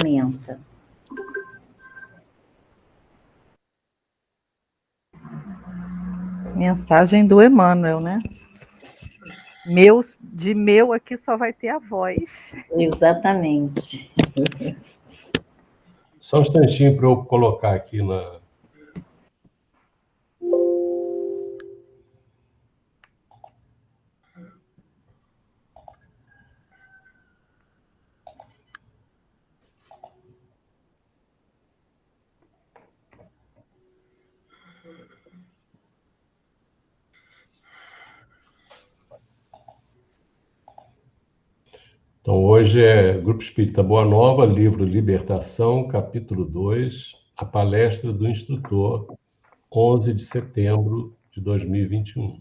aumenta. Mensagem do Emmanuel, né? De meu aqui só vai ter a voz. Exatamente. Só um instantinho para eu colocar aqui na... Então, hoje é Grupo Espírita Boa Nova, livro Libertação, capítulo 2, a palestra do instrutor, 11 de setembro de 2021.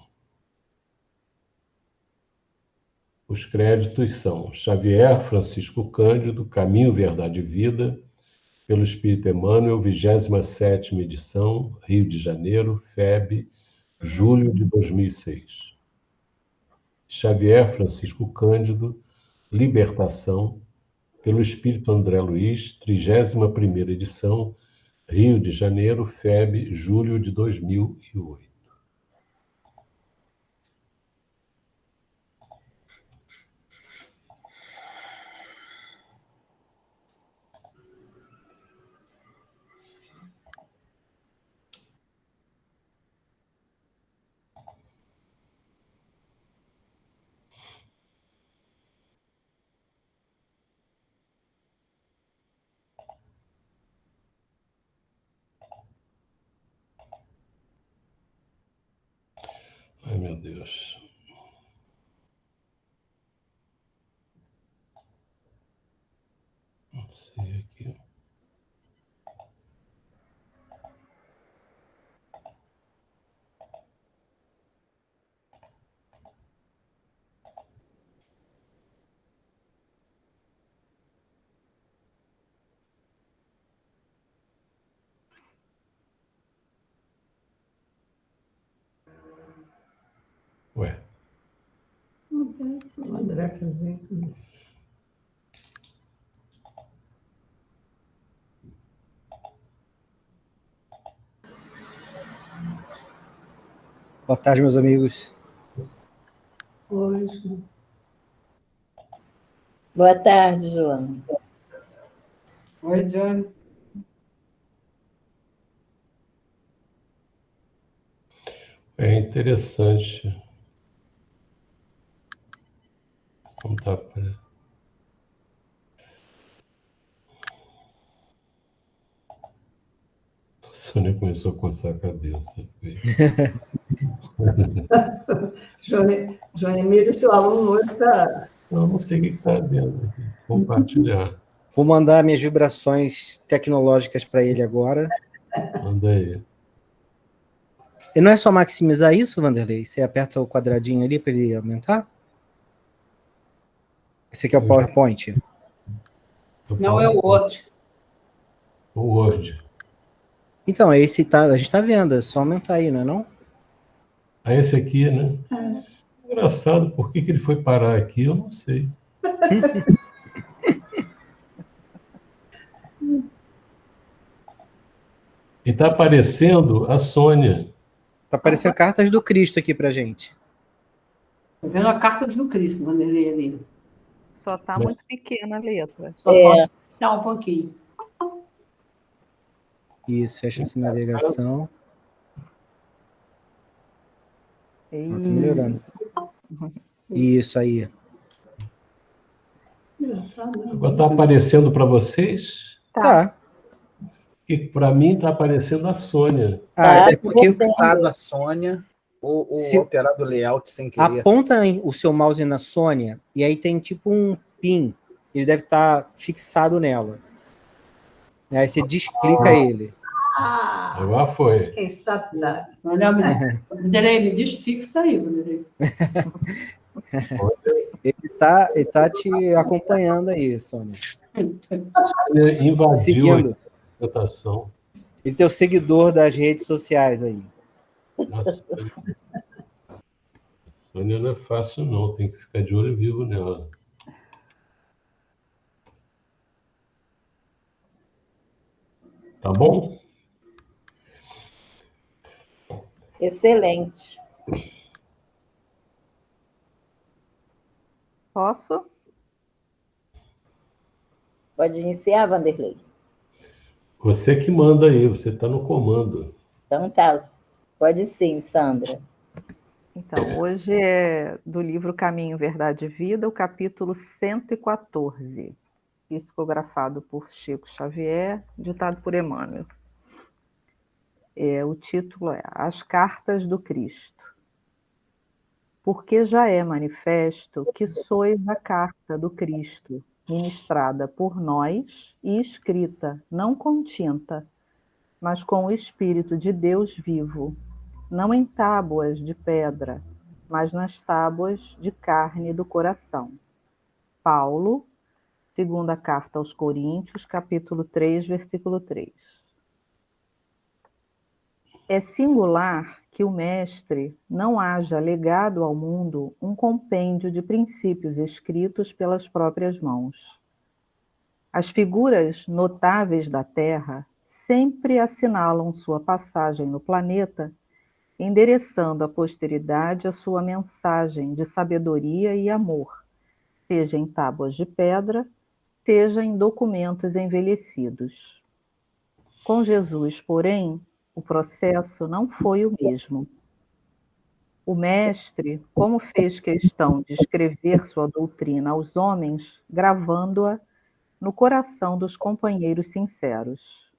Os créditos são Xavier Francisco Cândido, Caminho, Verdade e Vida, pelo Espírito Emmanuel, 27ª edição, Rio de Janeiro, FEB, julho de 2006. Xavier Francisco Cândido, Libertação, pelo Espírito André Luiz, 31ª edição, Rio de Janeiro, FEB, julho de 2008. Ai, meu Deus. Não sei aqui. Ué. O André fazer isso. Boa tarde, meus amigos. Hoje. Boa tarde, Joana. Oi, Johnny. É interessante. Não tá para... A Sônia começou a coçar a cabeça. Johnny Miro, seu aluno hoje está... Eu não sei o que está vendo. Compartilhar. Vou mandar minhas vibrações tecnológicas para ele agora. Manda aí. E não é só maximizar isso, Vanderlei? Você aperta o quadradinho ali para ele aumentar? Esse aqui é o PowerPoint? Não, é o Word. O Word. Então, esse tá, a gente está vendo, é só aumentar aí, não é não? Ah, esse aqui, né? Engraçado, por que ele foi parar aqui, eu não sei. E está aparecendo a Sônia. Tá aparecendo cartas do Cristo aqui pra gente. Estou vendo a carta do Cristo, Vanderlei ali. Só está muito pequena a letra. Só falta um pouquinho. Isso, fecha essa navegação. Tá melhorando. Isso aí. Agora está aparecendo para vocês? Tá. E para mim está aparecendo a Sônia. É porque a Sônia ou alterado o layout sem querer. Aponta o seu mouse na Sônia e aí tem tipo um pin. Ele deve estar fixado nela. Aí você desclica ele. Agora foi. Quem sabe, sabe. Olha, Vanderlei, me desfixa aí, Vanderlei. Ele tá te acompanhando aí, Sônia. Ele invadiu seguindo a votação. Ele tem o seguidor das redes sociais aí. Nossa, a Sônia não é fácil, não. Tem que ficar de olho vivo nela. Tá bom? Excelente. Posso? Pode iniciar, Vanderlei. Você que manda aí, você está no comando. Então tá. Pode sim, Sandra. Então, hoje é do livro Caminho, Verdade e Vida, o capítulo 114, psicografado por Chico Xavier, ditado por Emmanuel. O título é As Cartas do Cristo. Porque já é manifesto que sois a carta do Cristo, ministrada por nós e escrita, não com tinta, mas com o Espírito de Deus vivo, não em tábuas de pedra, mas nas tábuas de carne do coração. Paulo, segunda carta aos Coríntios, capítulo 3, versículo 3. É singular que o Mestre não haja legado ao mundo um compêndio de princípios escritos pelas próprias mãos. As figuras notáveis da Terra sempre assinalam sua passagem no planeta, endereçando à posteridade a sua mensagem de sabedoria e amor, seja em tábuas de pedra, seja em documentos envelhecidos. Com Jesus, porém, o processo não foi o mesmo. O Mestre, como fez questão de escrever sua doutrina aos homens, gravando-a no coração dos companheiros sinceros.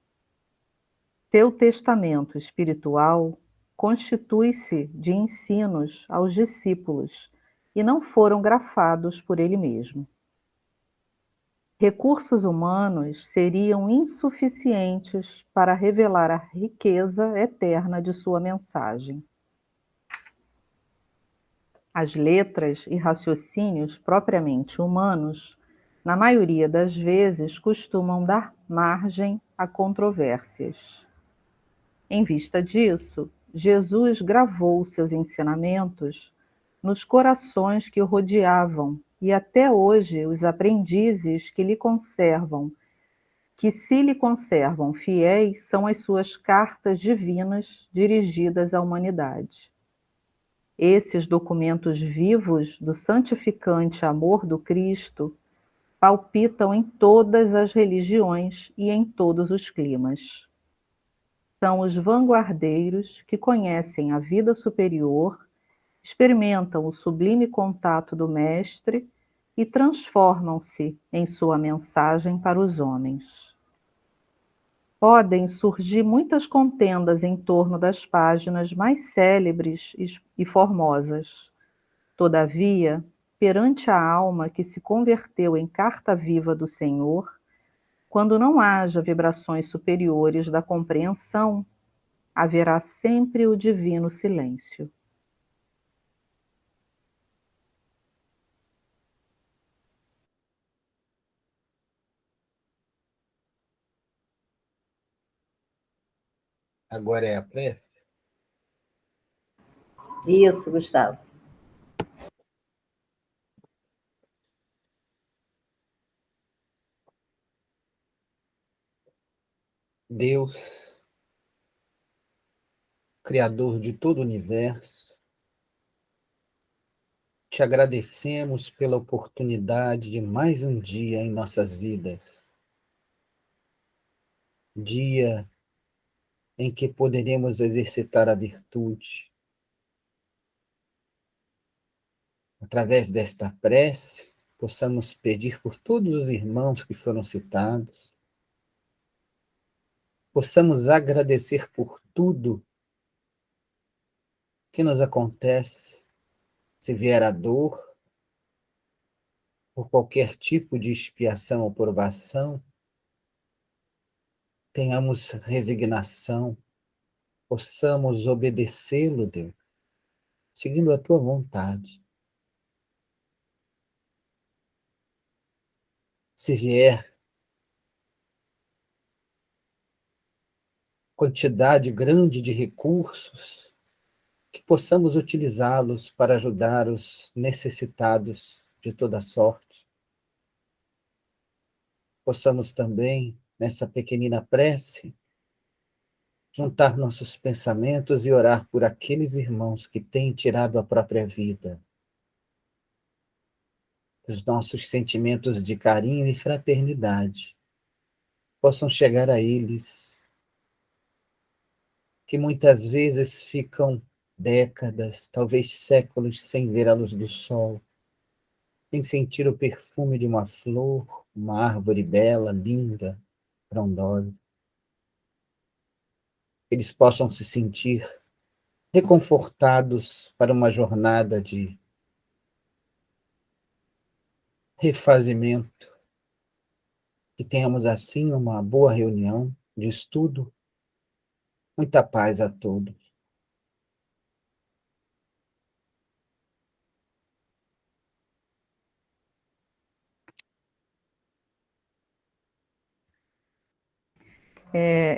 Seu testamento espiritual constitui-se de ensinos aos discípulos e não foram grafados por ele mesmo. Recursos humanos seriam insuficientes para revelar a riqueza eterna de sua mensagem. As letras e raciocínios propriamente humanos, na maioria das vezes, costumam dar margem a controvérsias. Em vista disso, Jesus gravou seus ensinamentos nos corações que o rodeavam, e até hoje os aprendizes que se lhe conservam fiéis, são as suas cartas divinas dirigidas à humanidade. Esses documentos vivos do santificante amor do Cristo palpitam em todas as religiões e em todos os climas. São os vanguardeiros que conhecem a vida superior, experimentam o sublime contato do Mestre e transformam-se em sua mensagem para os homens. Podem surgir muitas contendas em torno das páginas mais célebres e formosas. Todavia, perante a alma que se converteu em carta viva do Senhor, quando não haja vibrações superiores da compreensão, haverá sempre o divino silêncio. Agora é a prece? Isso, Gustavo. Deus, Criador de todo o universo, te agradecemos pela oportunidade de mais um dia em nossas vidas. Dia em que poderemos exercitar a virtude. Através desta prece, possamos pedir por todos os irmãos que foram citados, possamos agradecer por tudo que nos acontece, se vier a dor, por qualquer tipo de expiação ou provação, tenhamos resignação, possamos obedecê-lo, Deus, seguindo a tua vontade. Se vier quantidade grande de recursos, que possamos utilizá-los para ajudar os necessitados de toda sorte. Possamos também, nessa pequenina prece, juntar nossos pensamentos e orar por aqueles irmãos que têm tirado a própria vida. Que os nossos sentimentos de carinho e fraternidade possam chegar a eles, que muitas vezes ficam décadas, talvez séculos, sem ver a luz do sol, sem sentir o perfume de uma flor, uma árvore bela, linda, frondosa. Eles possam se sentir reconfortados para uma jornada de refazimento, que tenhamos assim uma boa reunião de estudo. Muita paz a todos.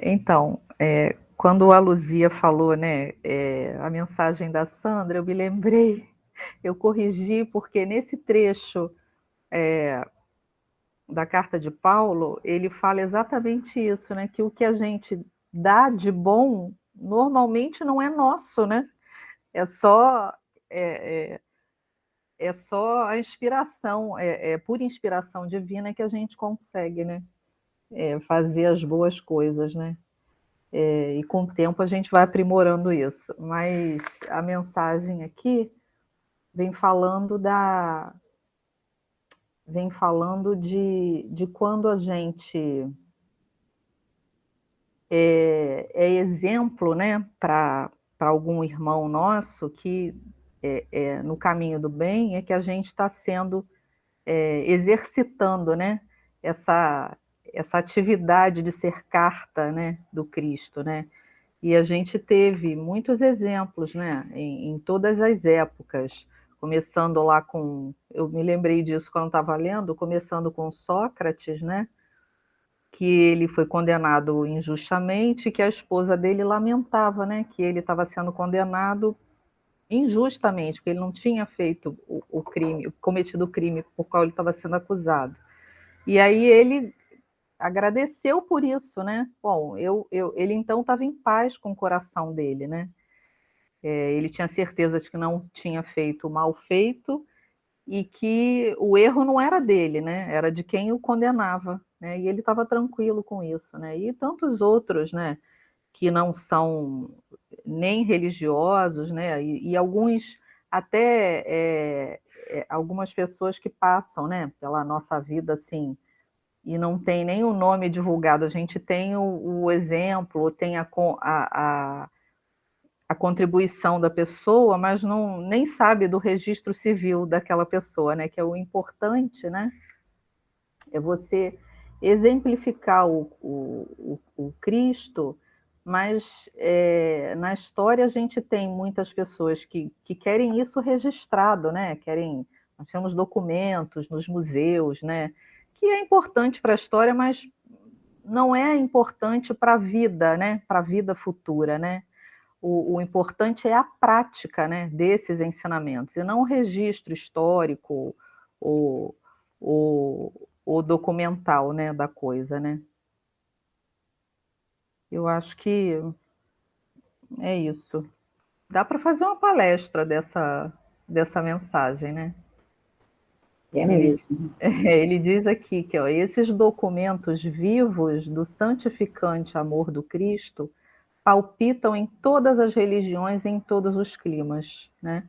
Então, quando a Luzia falou, né, a mensagem da Sandra, eu me lembrei, eu corrigi, porque nesse trecho da carta de Paulo, ele fala exatamente isso, né, que o que a gente dá de bom, normalmente não é nosso, né, é só a inspiração, por inspiração divina que a gente consegue, né, fazer as boas coisas, né. E com o tempo a gente vai aprimorando isso. Mas a mensagem aqui vem falando de quando a gente é exemplo, né, para algum irmão nosso que no caminho do bem, é que a gente está sendo exercitando, né, essa atividade de ser carta, né, do Cristo, né? E a gente teve muitos exemplos, né, em todas as épocas, começando lá com, eu me lembrei disso quando estava lendo, começando com Sócrates, né, que ele foi condenado injustamente, que a esposa dele lamentava, né, que ele estava sendo condenado injustamente, porque ele não tinha feito o crime, cometido o crime por qual ele estava sendo acusado. E aí ele agradeceu por isso, né? Bom, ele então estava em paz com o coração dele, né? Ele tinha certeza de que não tinha feito o mal feito e que o erro não era dele, né? Era de quem o condenava, né? E ele estava tranquilo com isso, né? E tantos outros, né? Que não são nem religiosos, né? E alguns até algumas pessoas que passam, né? Pela nossa vida assim e não tem nem o nome divulgado, a gente tem o exemplo, tem a contribuição da pessoa, mas nem sabe do registro civil daquela pessoa, né? Que é o importante, né? É você exemplificar o Cristo, mas na história a gente tem muitas pessoas que querem isso registrado, né? Nós temos documentos nos museus, né? Que é importante para a história, mas não é importante para a vida, né? Para a vida futura, né? O importante é a prática, né? Desses ensinamentos, e não o registro histórico o documental, né? Da coisa, né? Eu acho que é isso. Dá para fazer uma palestra dessa mensagem, né? É mesmo. Ele diz aqui que esses documentos vivos do santificante amor do Cristo palpitam em todas as religiões e em todos os climas, né?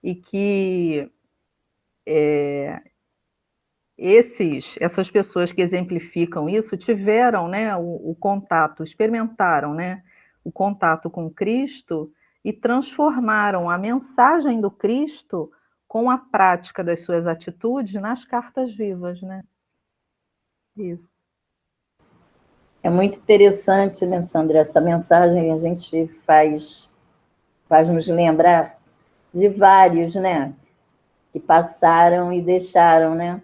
E que essas pessoas que exemplificam isso tiveram, né, o contato, experimentaram, né, o contato com Cristo e transformaram a mensagem do Cristo com a prática das suas atitudes nas cartas vivas, né? Isso. É muito interessante, né, Sandra? Essa mensagem a gente faz nos lembrar de vários, né, que passaram e deixaram, né,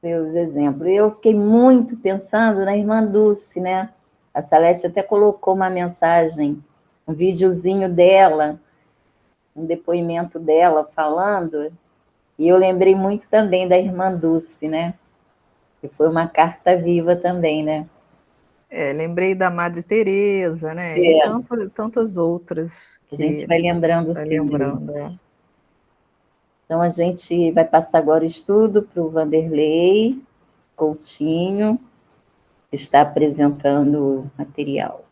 seus exemplos. Eu fiquei muito pensando na irmã Dulce, né? A Salete até colocou uma mensagem, um videozinho dela, um depoimento dela falando, e eu lembrei muito também da irmã Dulce, né? Que foi uma carta viva também, né? Lembrei da Madre Teresa, né? É. E tantas outras. A gente vai lembrando, vai sim. lembrando. Então, a gente vai passar agora o estudo para o Vanderlei Coutinho, que está apresentando o material.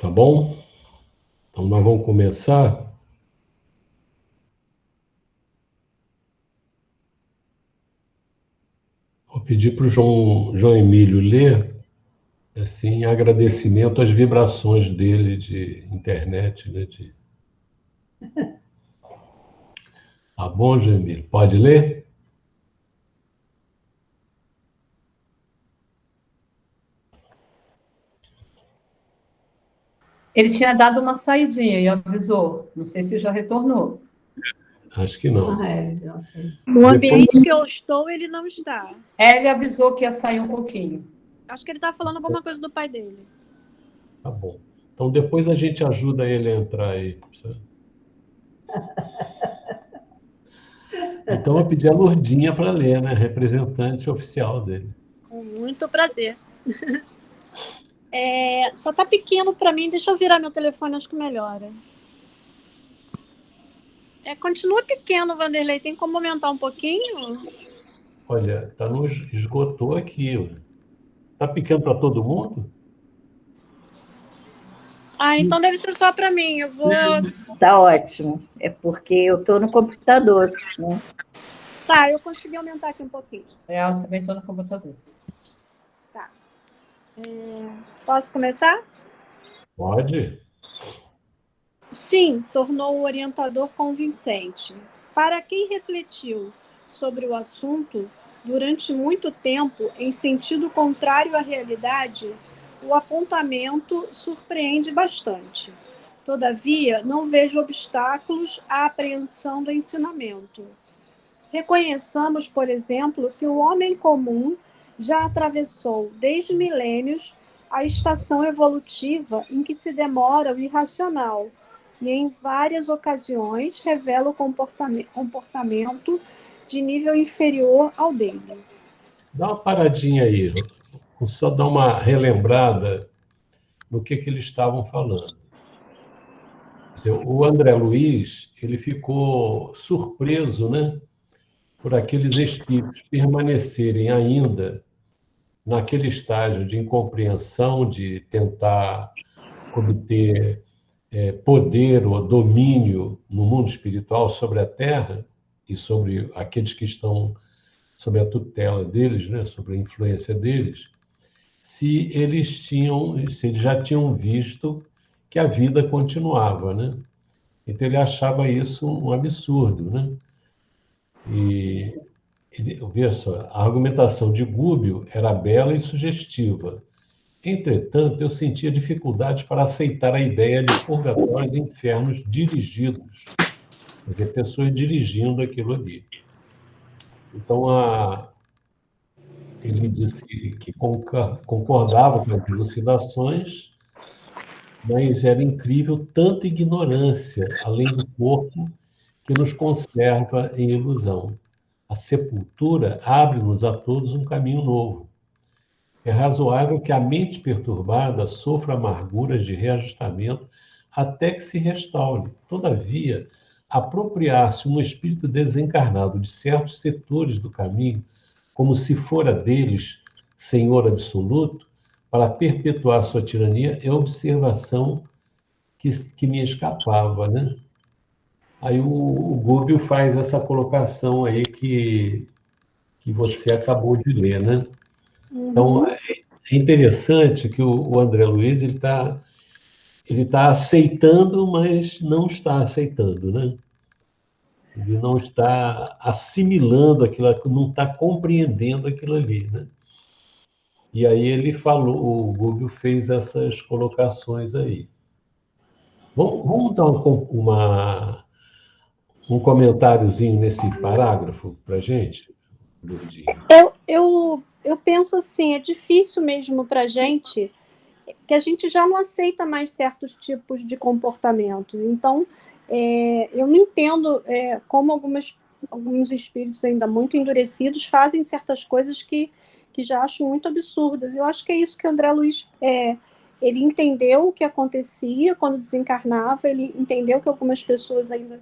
Tá bom? Então, nós vamos começar. Vou pedir para o João Emílio ler, assim, em agradecimento às vibrações dele de internet, né? Tá bom, João Emílio? Pode ler? Ele tinha dado uma saidinha e avisou. Não sei se já retornou. Acho que não. Não sei. No ambiente que eu estou, ele não está. Ele avisou que ia sair um pouquinho. Acho que ele está falando alguma coisa do pai dele. Tá bom. Então, depois a gente ajuda ele a entrar aí. Então, eu pedi a Lourdinha para ler, né? Representante oficial dele. Com muito prazer. Só está pequeno para mim. Deixa eu virar meu telefone, acho que melhora. Continua pequeno, Vanderlei. Tem como aumentar um pouquinho? Olha, esgotou aqui. Tá pequeno para todo mundo? Então deve ser só para mim. Eu vou... Tá ótimo. É porque eu estou no computador, né? Tá, eu consegui aumentar aqui um pouquinho. Eu também estou no computador. Tá. Posso começar? Pode. Sim, tornou o orientador convincente. Para quem refletiu sobre o assunto durante muito tempo em sentido contrário à realidade, o apontamento surpreende bastante. Todavia, não vejo obstáculos à apreensão do ensinamento. Reconheçamos, por exemplo, que o homem comum já atravessou, desde milênios, a estação evolutiva em que se demora o irracional, e em várias ocasiões revela o comportamento de nível inferior ao dele. Dá uma paradinha aí, vou só dar uma relembrada no que eles estavam falando. O André Luiz, ele ficou surpreso, né, por aqueles espíritos permanecerem ainda naquele estágio de incompreensão, de tentar obter poder ou domínio no mundo espiritual sobre a Terra e sobre aqueles que estão sob a tutela deles, né, sobre a influência deles, se eles já tinham visto que a vida continuava, né? Então ele achava isso um absurdo, né? E veja só, a argumentação de Gúbio era bela e sugestiva. Entretanto, eu sentia dificuldade para aceitar a ideia de purgatórios e infernos dirigidos. Quer dizer, pessoas dirigindo aquilo ali. Então, ele disse que concordava com as elucidações, mas era incrível tanta ignorância, além do corpo, que nos conserva em ilusão. a sepultura abre-nos a todos um caminho novo. É razoável que a mente perturbada sofra amarguras de reajustamento até que se restaure. Todavia, apropriar-se um espírito desencarnado de certos setores do caminho, como se fora deles senhor absoluto, para perpetuar sua tirania, é observação que me escapava, né? Aí o Gubbio faz essa colocação aí que você acabou de ler, né? Então, é interessante que o André Luiz ele tá aceitando, mas não está aceitando, né? Ele não está assimilando aquilo, não está compreendendo aquilo ali, né? E aí ele falou, o Gubbio fez essas colocações aí. Vamos dar um comentáriozinho nesse parágrafo para a gente, Lourdinha? Eu penso assim, é difícil mesmo para a gente, que a gente já não aceita mais certos tipos de comportamento. Então, eu não entendo como alguns espíritos ainda muito endurecidos fazem certas coisas que já acho muito absurdas. Eu acho que é isso que André Luiz... ele entendeu o que acontecia quando desencarnava, ele entendeu que algumas pessoas ainda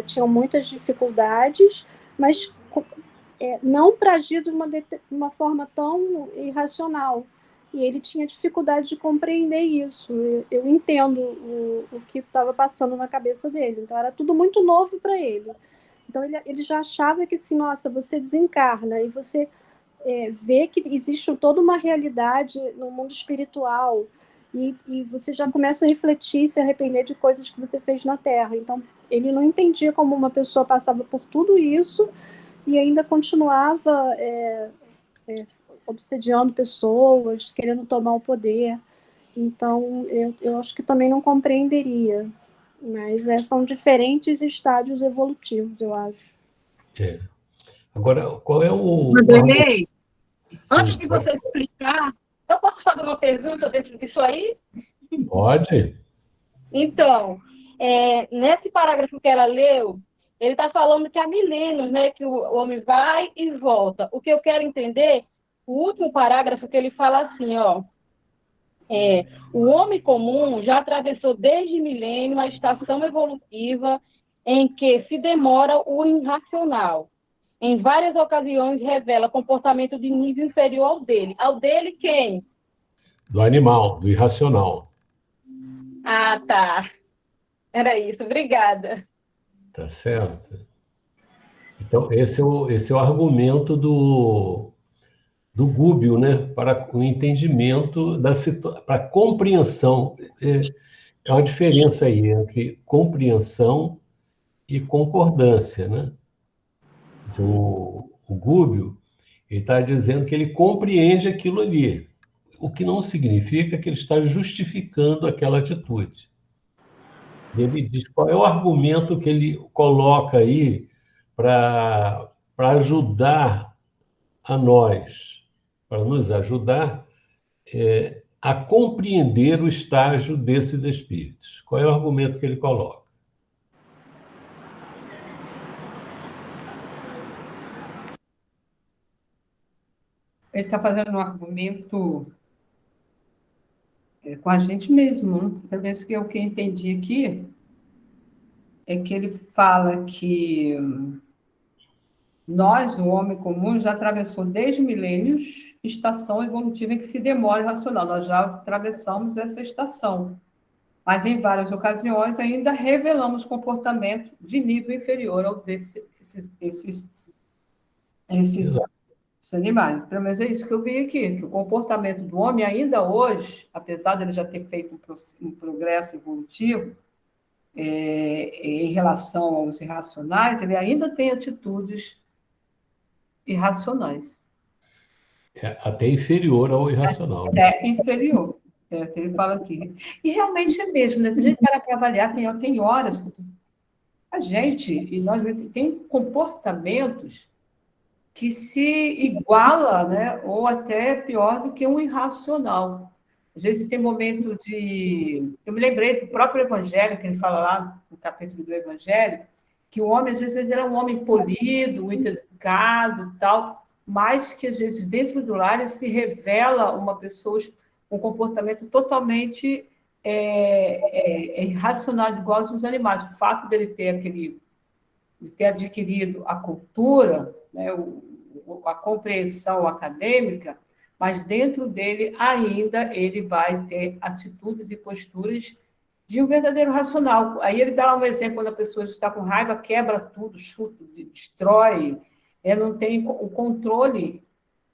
tinham muitas dificuldades, mas não para agir de uma forma tão irracional. E ele tinha dificuldade de compreender isso. Eu entendo o que estava passando na cabeça dele. Então, era tudo muito novo para ele. Então, ele já achava que, assim, nossa, você desencarna e você vê que existe toda uma realidade no mundo espiritual e você já começa a refletir e se arrepender de coisas que você fez na Terra. Então, ele não entendia como uma pessoa passava por tudo isso e ainda continuava obsediando pessoas, querendo tomar o poder. Então, eu acho que também não compreenderia. Mas são diferentes estádios evolutivos, eu acho. Agora, qual é o... Vanderlei, antes de você explicar, eu posso fazer uma pergunta dentro disso aí? Pode. Então, nesse parágrafo que ela leu, ele está falando que há milênios, né, que o homem vai e volta. O que eu quero entender, o último parágrafo que ele fala assim, ó, o homem comum já atravessou desde milênio a estação evolutiva em que se demora o irracional. Em várias ocasiões revela comportamento de nível inferior ao dele. Ao dele quem? Do animal, do irracional. Ah, tá. Era isso, obrigada. Tá certo? Então, esse é o argumento do Gubbio, né? Para o entendimento para a compreensão. É uma diferença aí entre compreensão e concordância, né? O Gubbio está dizendo que ele compreende aquilo ali, o que não significa que ele está justificando aquela atitude. E ele diz qual é o argumento que ele coloca aí para ajudar a nós, para nos ajudar a compreender o estágio desses espíritos. Qual é o argumento que ele coloca? Ele está fazendo um argumento com a gente mesmo, né? Pelo menos que o que eu entendi aqui é que ele fala que nós, o homem comum, já atravessou desde milênios estação evolutiva em que se demora o racional. Nós já atravessamos essa estação, mas em várias ocasiões ainda revelamos comportamento de nível inferior ao desses animais. Pelo menos é isso que eu vi aqui, que o comportamento do homem ainda hoje, apesar de ele já ter feito um progresso evolutivo em relação aos irracionais, ele ainda tem atitudes irracionais. Até inferior ao irracional. Até inferior, é o que ele fala aqui. E realmente é mesmo, né? Se a gente parar para avaliar, tem horas que a gente, e nós tem comportamentos que se iguala, né? Ou até pior do que um irracional. Às vezes tem momento de... Eu me lembrei do próprio Evangelho, que ele fala lá no capítulo do Evangelho, que o homem, às vezes, era um homem polido, educado e tal, mas que, às vezes, dentro do lar, ele se revela uma pessoa com um comportamento totalmente irracional, igual dos animais. O fato dele de ter adquirido a cultura, né, a compreensão acadêmica, mas dentro dele ainda ele vai ter atitudes e posturas de um verdadeiro racional. Aí ele dá um exemplo, quando a pessoa está com raiva, quebra tudo, chuta, destrói, não tem o controle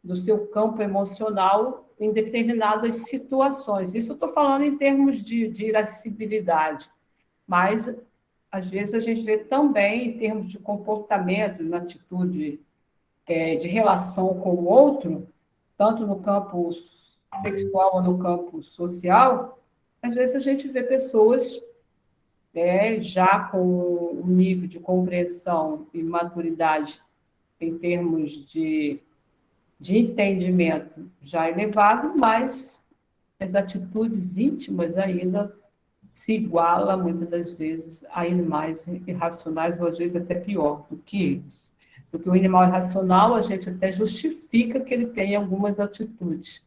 do seu campo emocional em determinadas situações. Isso eu estou falando em termos de irascibilidade, mas, às vezes, a gente vê também, em termos de comportamento, na atitude de relação com o outro, tanto no campo sexual ou no campo social, às vezes a gente vê pessoas já com um nível de compreensão e maturidade em termos de entendimento já elevado, mas as atitudes íntimas ainda se igualam, muitas das vezes, a animais irracionais, ou às vezes até pior do que eles. Porque o animal irracional, a gente até justifica que ele tem algumas atitudes.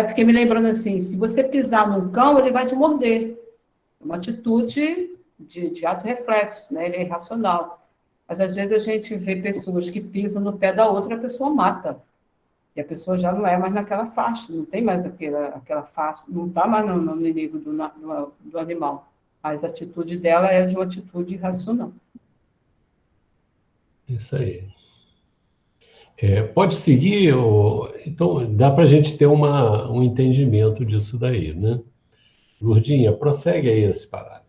Fiquei me lembrando assim, se você pisar num cão, ele vai te morder. É uma atitude de ato reflexo, né? Ele é irracional. Mas, às vezes, a gente vê pessoas que pisam no pé da outra e a pessoa mata. E a pessoa já não é mais naquela faixa, não tem mais aquela faixa, não está mais no nível do animal. Mas a atitude dela é de uma atitude irracional. Isso aí. Pode seguir, então dá para a gente ter um entendimento disso daí, né? Lourdinha, prossegue aí esse parágrafo.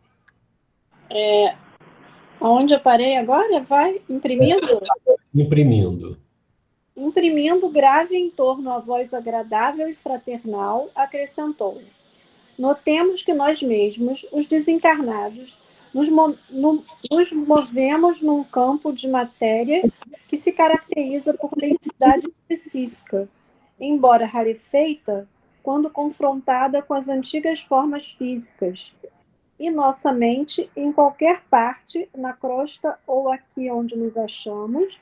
Onde eu parei agora? Vai imprimindo? Imprimindo. Imprimindo grave em torno a voz agradável e fraternal, acrescentou: notemos que nós mesmos, os desencarnados, nos movemos num campo de matéria que se caracteriza por densidade específica, embora rarefeita quando confrontada com as antigas formas físicas. E nossa mente, em qualquer parte, na crosta ou aqui onde nos achamos,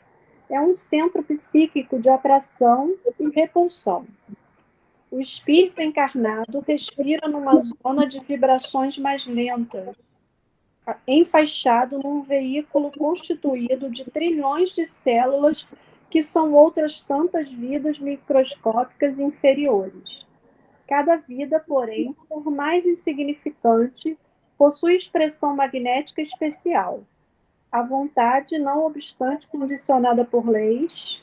é um centro psíquico de atração e repulsão. O espírito encarnado respira numa zona de vibrações mais lentas, enfaixado num veículo constituído de trilhões de células que são outras tantas vidas microscópicas inferiores. Cada vida, porém, por mais insignificante, possui expressão magnética especial. A vontade, não obstante condicionada por leis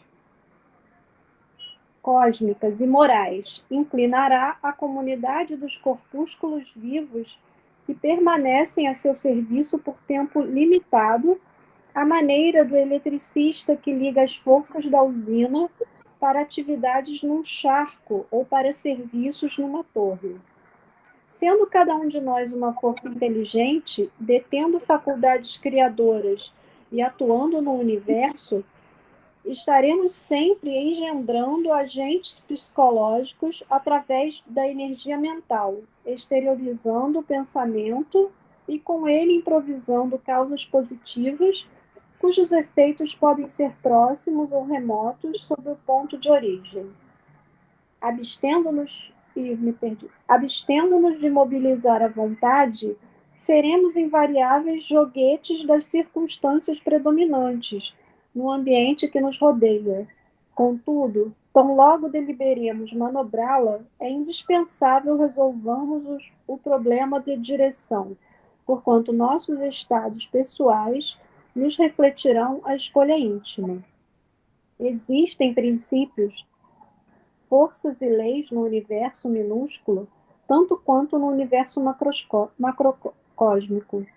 cósmicas e morais, inclinará a comunidade dos corpúsculos vivos que permanecem a seu serviço por tempo limitado, à maneira do eletricista que liga as forças da usina para atividades num charco ou para serviços numa torre. Sendo cada um de nós uma força inteligente, detendo faculdades criadoras e atuando no universo, estaremos sempre engendrando agentes psicológicos através da energia mental, exteriorizando o pensamento e com ele improvisando causas positivas, cujos efeitos podem ser próximos ou remotos sob o ponto de origem. Abstendo-nos de mobilizar a vontade, seremos invariáveis joguetes das circunstâncias predominantes no ambiente que nos rodeia. Contudo, tão logo deliberemos manobrá-la, é indispensável resolvermos o problema de direção, porquanto nossos estados pessoais nos refletirão a escolha íntima. Existem princípios, forças e leis no universo minúsculo, tanto quanto no universo macrocósmico.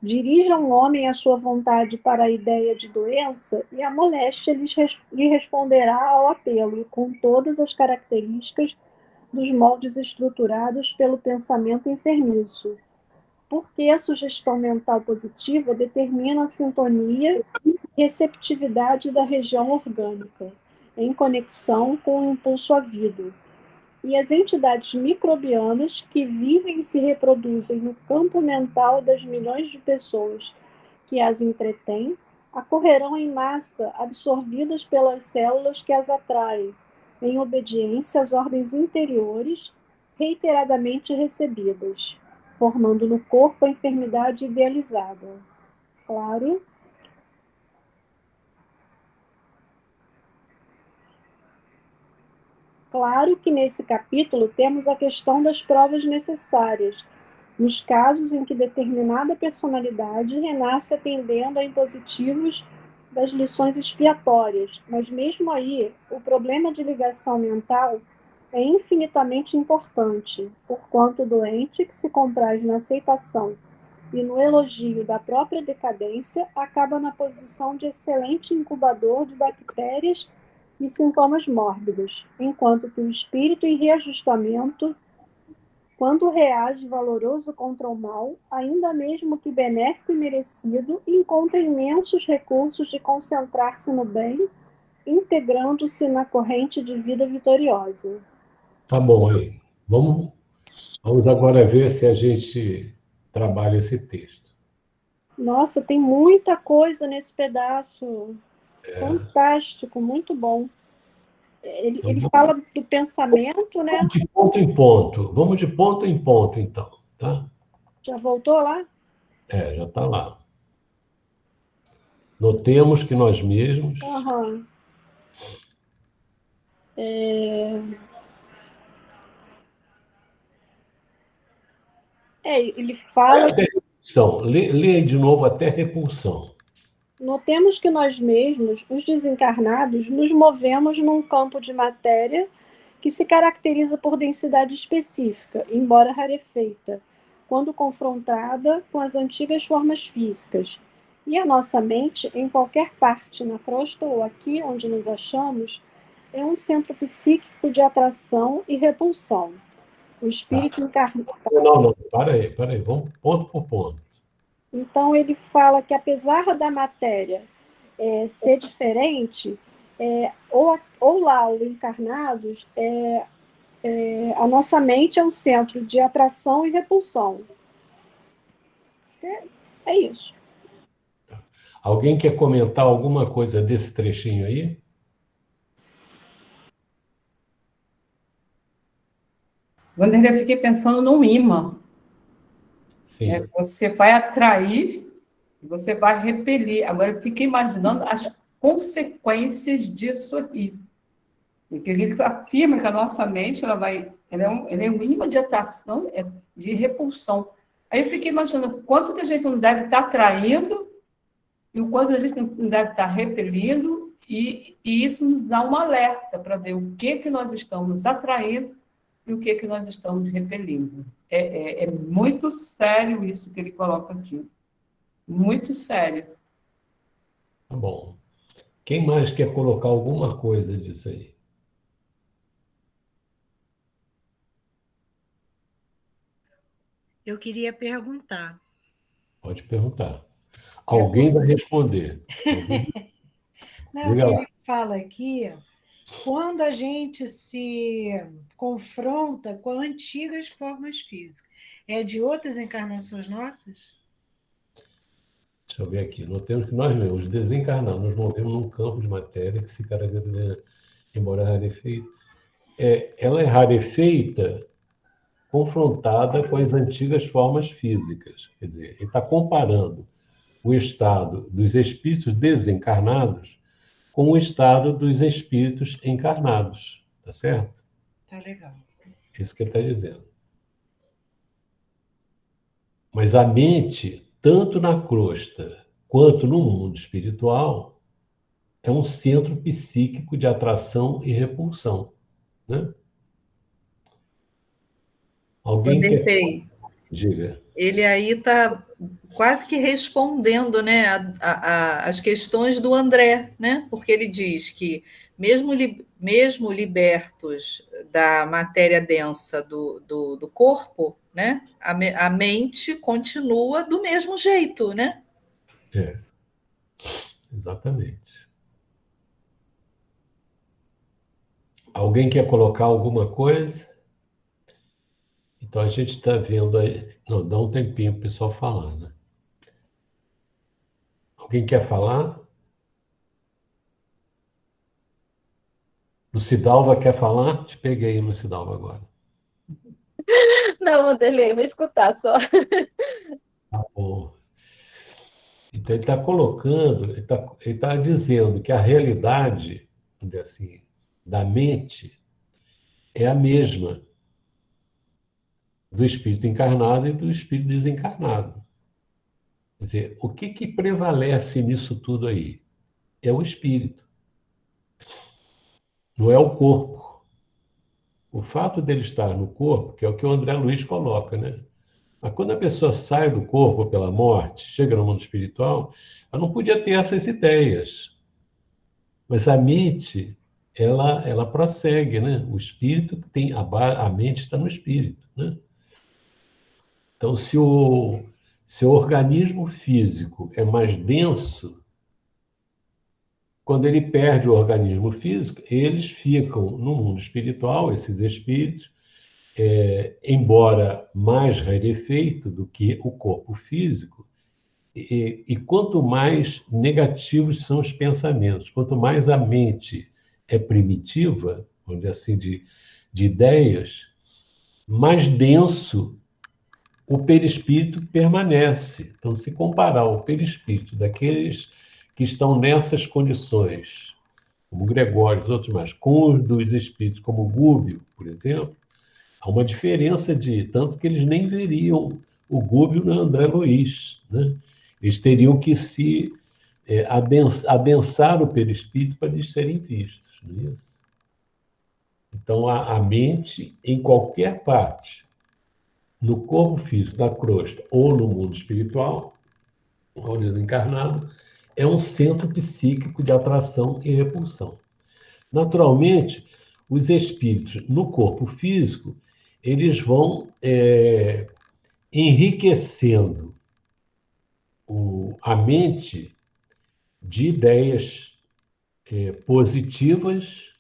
Dirija um homem a sua vontade para a ideia de doença e a moléstia lhe responderá ao apelo, com todas as características dos moldes estruturados pelo pensamento enfermiço. Porque a sugestão mental positiva determina a sintonia e receptividade da região orgânica, em conexão com o impulso à vida. E as entidades microbianas que vivem e se reproduzem no campo mental das milhões de pessoas que as entretêm, acorrerão em massa, absorvidas pelas células que as atraem, em obediência às ordens interiores, reiteradamente recebidas, formando no corpo a enfermidade idealizada. Claro. Claro que nesse capítulo temos a questão das provas necessárias, nos casos em que determinada personalidade renasce atendendo a impositivos das lições expiatórias, mas mesmo aí, o problema de ligação mental é infinitamente importante, porquanto o doente que se compraz na aceitação e no elogio da própria decadência acaba na posição de excelente incubador de bactérias e sintomas mórbidos, enquanto que o espírito em reajustamento, quando reage valoroso contra o mal, ainda mesmo que benéfico e merecido, encontra imensos recursos de concentrar-se no bem, integrando-se na corrente de vida vitoriosa. Tá bom aí. Vamos agora ver se a gente trabalha esse texto. Nossa, tem muita coisa nesse pedaço. Fantástico, muito bom. Ele fala do pensamento, né? Vamos de ponto em ponto. Vamos de ponto em ponto, então. Tá? Já voltou lá? Já está lá. Notemos que nós mesmos... Aham. Ele fala... Até repulsão. Lê de novo até repulsão. Notemos que nós mesmos, os desencarnados, nos movemos num campo de matéria que se caracteriza por densidade específica, embora rarefeita, quando confrontada com as antigas formas físicas. E a nossa mente, em qualquer parte, na crosta ou aqui onde nos achamos, é um centro psíquico de atração e repulsão. O espírito encarnado... Não, para aí. Vamos ponto por ponto. Então, ele fala que, apesar da matéria ser diferente, ou lá, ou encarnados, a nossa mente é um centro de atração e repulsão. Acho que é isso. Alguém quer comentar alguma coisa desse trechinho aí? Wanderlei, eu fiquei pensando num imã. Sim. Você vai atrair e você vai repelir. Agora, eu fiquei imaginando as consequências disso aqui. Porque ele afirma que a nossa mente ela é um imã de atração, de repulsão. Aí eu fiquei imaginando quanto que a gente não deve estar atraindo e o quanto a gente não deve estar repelindo, e isso nos dá um alerta para ver o que nós estamos atraindo e o que nós estamos repelindo. É muito sério isso que ele coloca aqui. Muito sério. Tá bom. Quem mais quer colocar alguma coisa disso aí? Eu queria perguntar. Pode perguntar. Alguém vai responder. Não, ele fala aqui, quando a gente se confronta com antigas formas físicas, é de outras encarnações nossas? Deixa eu ver aqui. Notemos que nós mesmos, desencarnados, nos movemos num campo de matéria que se caracteriza, embora rarefeita. Ela é rarefeita confrontada com as antigas formas físicas. Quer dizer, ele está comparando o estado dos espíritos desencarnados com o estado dos espíritos encarnados. Tá certo? Tá legal. É isso que ele está dizendo. Mas a mente, tanto na crosta quanto no mundo espiritual, é um centro psíquico de atração e repulsão. Né? Alguém quer... Diga. Ele aí está quase que respondendo, né, as questões do André, né? Porque ele diz que, mesmo libertos da matéria densa do corpo, né, a mente continua do mesmo jeito, né? Exatamente. Alguém quer colocar alguma coisa? Então, a gente está vendo aí... Não, dá um tempinho para o pessoal falar, né? Alguém quer falar? Lucidalva quer falar? Te peguei, Lucidalva, agora. Não, Wanderlei, vou escutar só. Tá bom. Então, ele está colocando, ele tá dizendo que a realidade, vamos dizer assim, da mente é a mesma do espírito encarnado e do espírito desencarnado. Quer dizer, o que prevalece nisso tudo aí? É o espírito, não é o corpo. O fato dele estar no corpo, que é o que o André Luiz coloca, né? Mas quando a pessoa sai do corpo pela morte, chega no mundo espiritual, ela não podia ter essas ideias. Mas a mente, ela prossegue, né? O espírito tem, a mente está no espírito, né? Então, se o organismo físico é mais denso, quando ele perde o organismo físico, eles ficam no mundo espiritual, esses espíritos, embora mais rarefeito do que o corpo físico, e quanto mais negativos são os pensamentos, quanto mais a mente é primitiva, vamos dizer assim, de ideias, mais denso o perispírito permanece. Então, se comparar o perispírito daqueles que estão nessas condições, como Gregório e os outros mais, com os dos espíritos, como Gúbio, por exemplo, há uma diferença de tanto que eles nem veriam o Gúbio no André Luiz, né? Eles teriam que se adensar o perispírito para eles serem vistos, não é isso? Então, a mente, em qualquer parte, no corpo físico, da crosta, ou no mundo espiritual, ou desencarnado, é um centro psíquico de atração e repulsão. Naturalmente, os espíritos no corpo físico, eles vão enriquecendo a mente de ideias positivas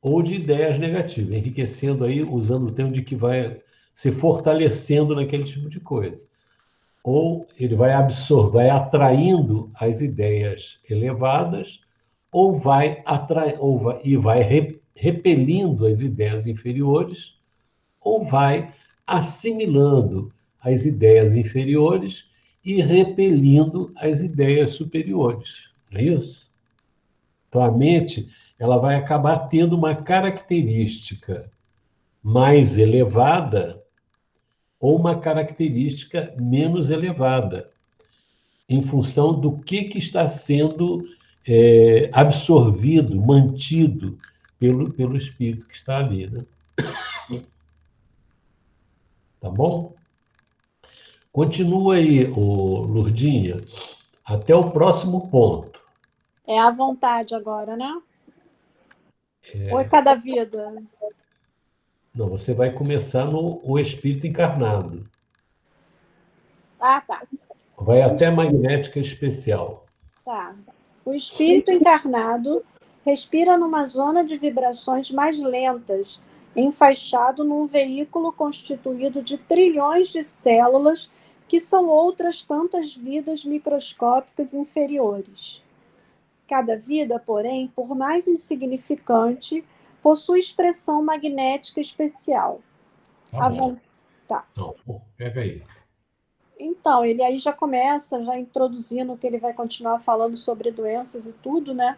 ou de ideias negativas, enriquecendo aí, usando o termo de que vai se fortalecendo naquele tipo de coisa. Ou ele vai vai atraindo as ideias elevadas, ou vai repelindo as ideias inferiores, ou vai assimilando as ideias inferiores e repelindo as ideias superiores. Não é isso? Então, a mente ela vai acabar tendo uma característica mais elevada ou uma característica menos elevada, em função do que está sendo absorvido, mantido pelo espírito que está ali, né? Tá bom? Continua aí, Lurdinha, até o próximo ponto. É a vontade agora, né? Ou é cada vida? Não, você vai começar no o espírito encarnado. Ah, tá. Vai até a magnética especial. Tá. O espírito encarnado respira numa zona de vibrações mais lentas, enfaixado num veículo constituído de trilhões de células que são outras tantas vidas microscópicas inferiores. Cada vida, porém, por mais insignificante, possui expressão magnética especial. Tá bom. Tá. Não, pega aí. Então, ele aí já começa, já introduzindo que ele vai continuar falando sobre doenças e tudo, né?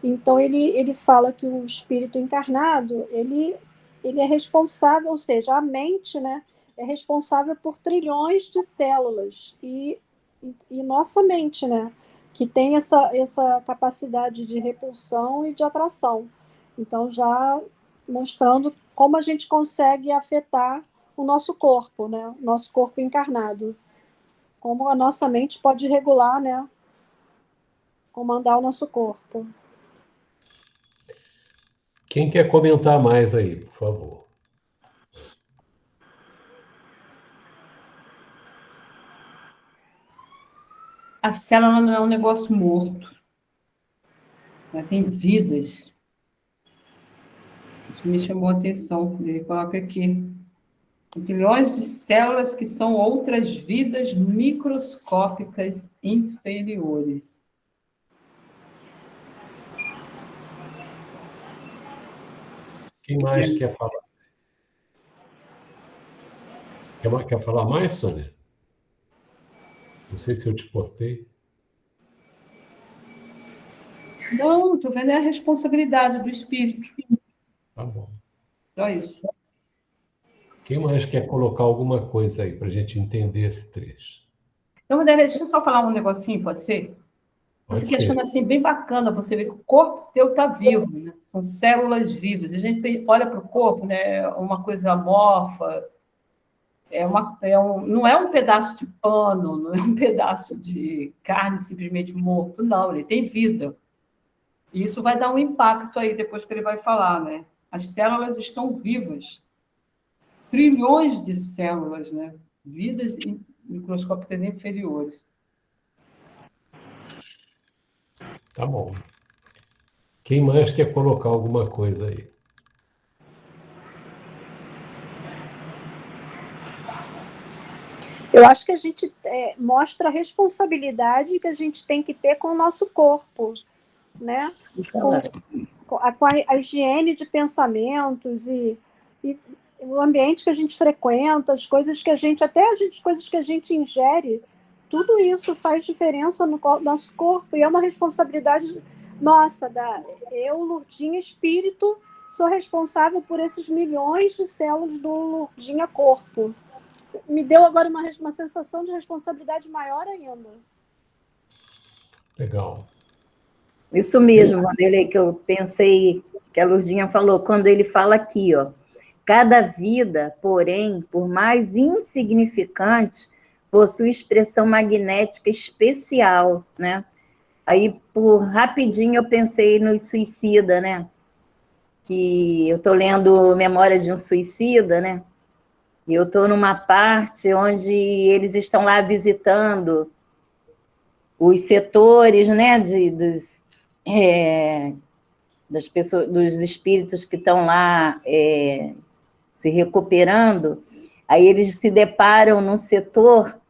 Então, ele fala que o espírito encarnado, ele é responsável, ou seja, a mente, né, é responsável por trilhões de células. E nossa mente, né, que tem essa capacidade de repulsão e de atração. Então, já mostrando como a gente consegue afetar o nosso corpo, né, nosso corpo encarnado. Como a nossa mente pode regular, né, comandar o nosso corpo. Quem quer comentar mais aí, por favor? A célula não é um negócio morto. Ela tem vidas. Isso me chamou a atenção. Ele coloca aqui. Trilhões de células que são outras vidas microscópicas inferiores. Quem mais quer falar? Quer falar mais, Sônia? Não sei se eu te cortei. Não, estou vendo a responsabilidade do espírito. Tá bom. Só isso. Quem mais quer colocar alguma coisa aí para a gente entender esse trecho? Então, deixa eu só falar um negocinho, pode ser? Eu fiquei achando assim bem bacana você ver que o corpo teu está vivo, né? São células vivas. A gente olha para o corpo, né? Uma coisa amorfa, não é um pedaço de pano, não é um pedaço de carne simplesmente morto, não, ele tem vida. E isso vai dar um impacto aí depois que ele vai falar, né? As células estão vivas. Trilhões de células, né? Vidas microscópicas inferiores. Tá bom. Quem mais quer colocar alguma coisa aí? Eu acho que a gente mostra a responsabilidade que a gente tem que ter com o nosso corpo, né? Com a higiene de pensamentos e o ambiente que a gente frequenta, as coisas que a gente, coisas que a gente ingere, tudo isso faz diferença no nosso corpo e é uma responsabilidade nossa. Eu, Lurdinha Espírito, sou responsável por esses milhões de células do Lurdinha Corpo. Me deu agora uma sensação de responsabilidade maior ainda. Legal. Isso mesmo, Vanderlei, que eu pensei, que a Lurdinha falou, quando ele fala aqui, ó, cada vida, porém, por mais insignificante, possui expressão magnética especial, né? Aí, por rapidinho, eu pensei no suicida, né? Que eu estou lendo Memória de um Suicida, né? E eu estou numa parte onde eles estão lá visitando os setores, né, das pessoas, dos espíritos que estão lá se recuperando. Aí eles se deparam num setor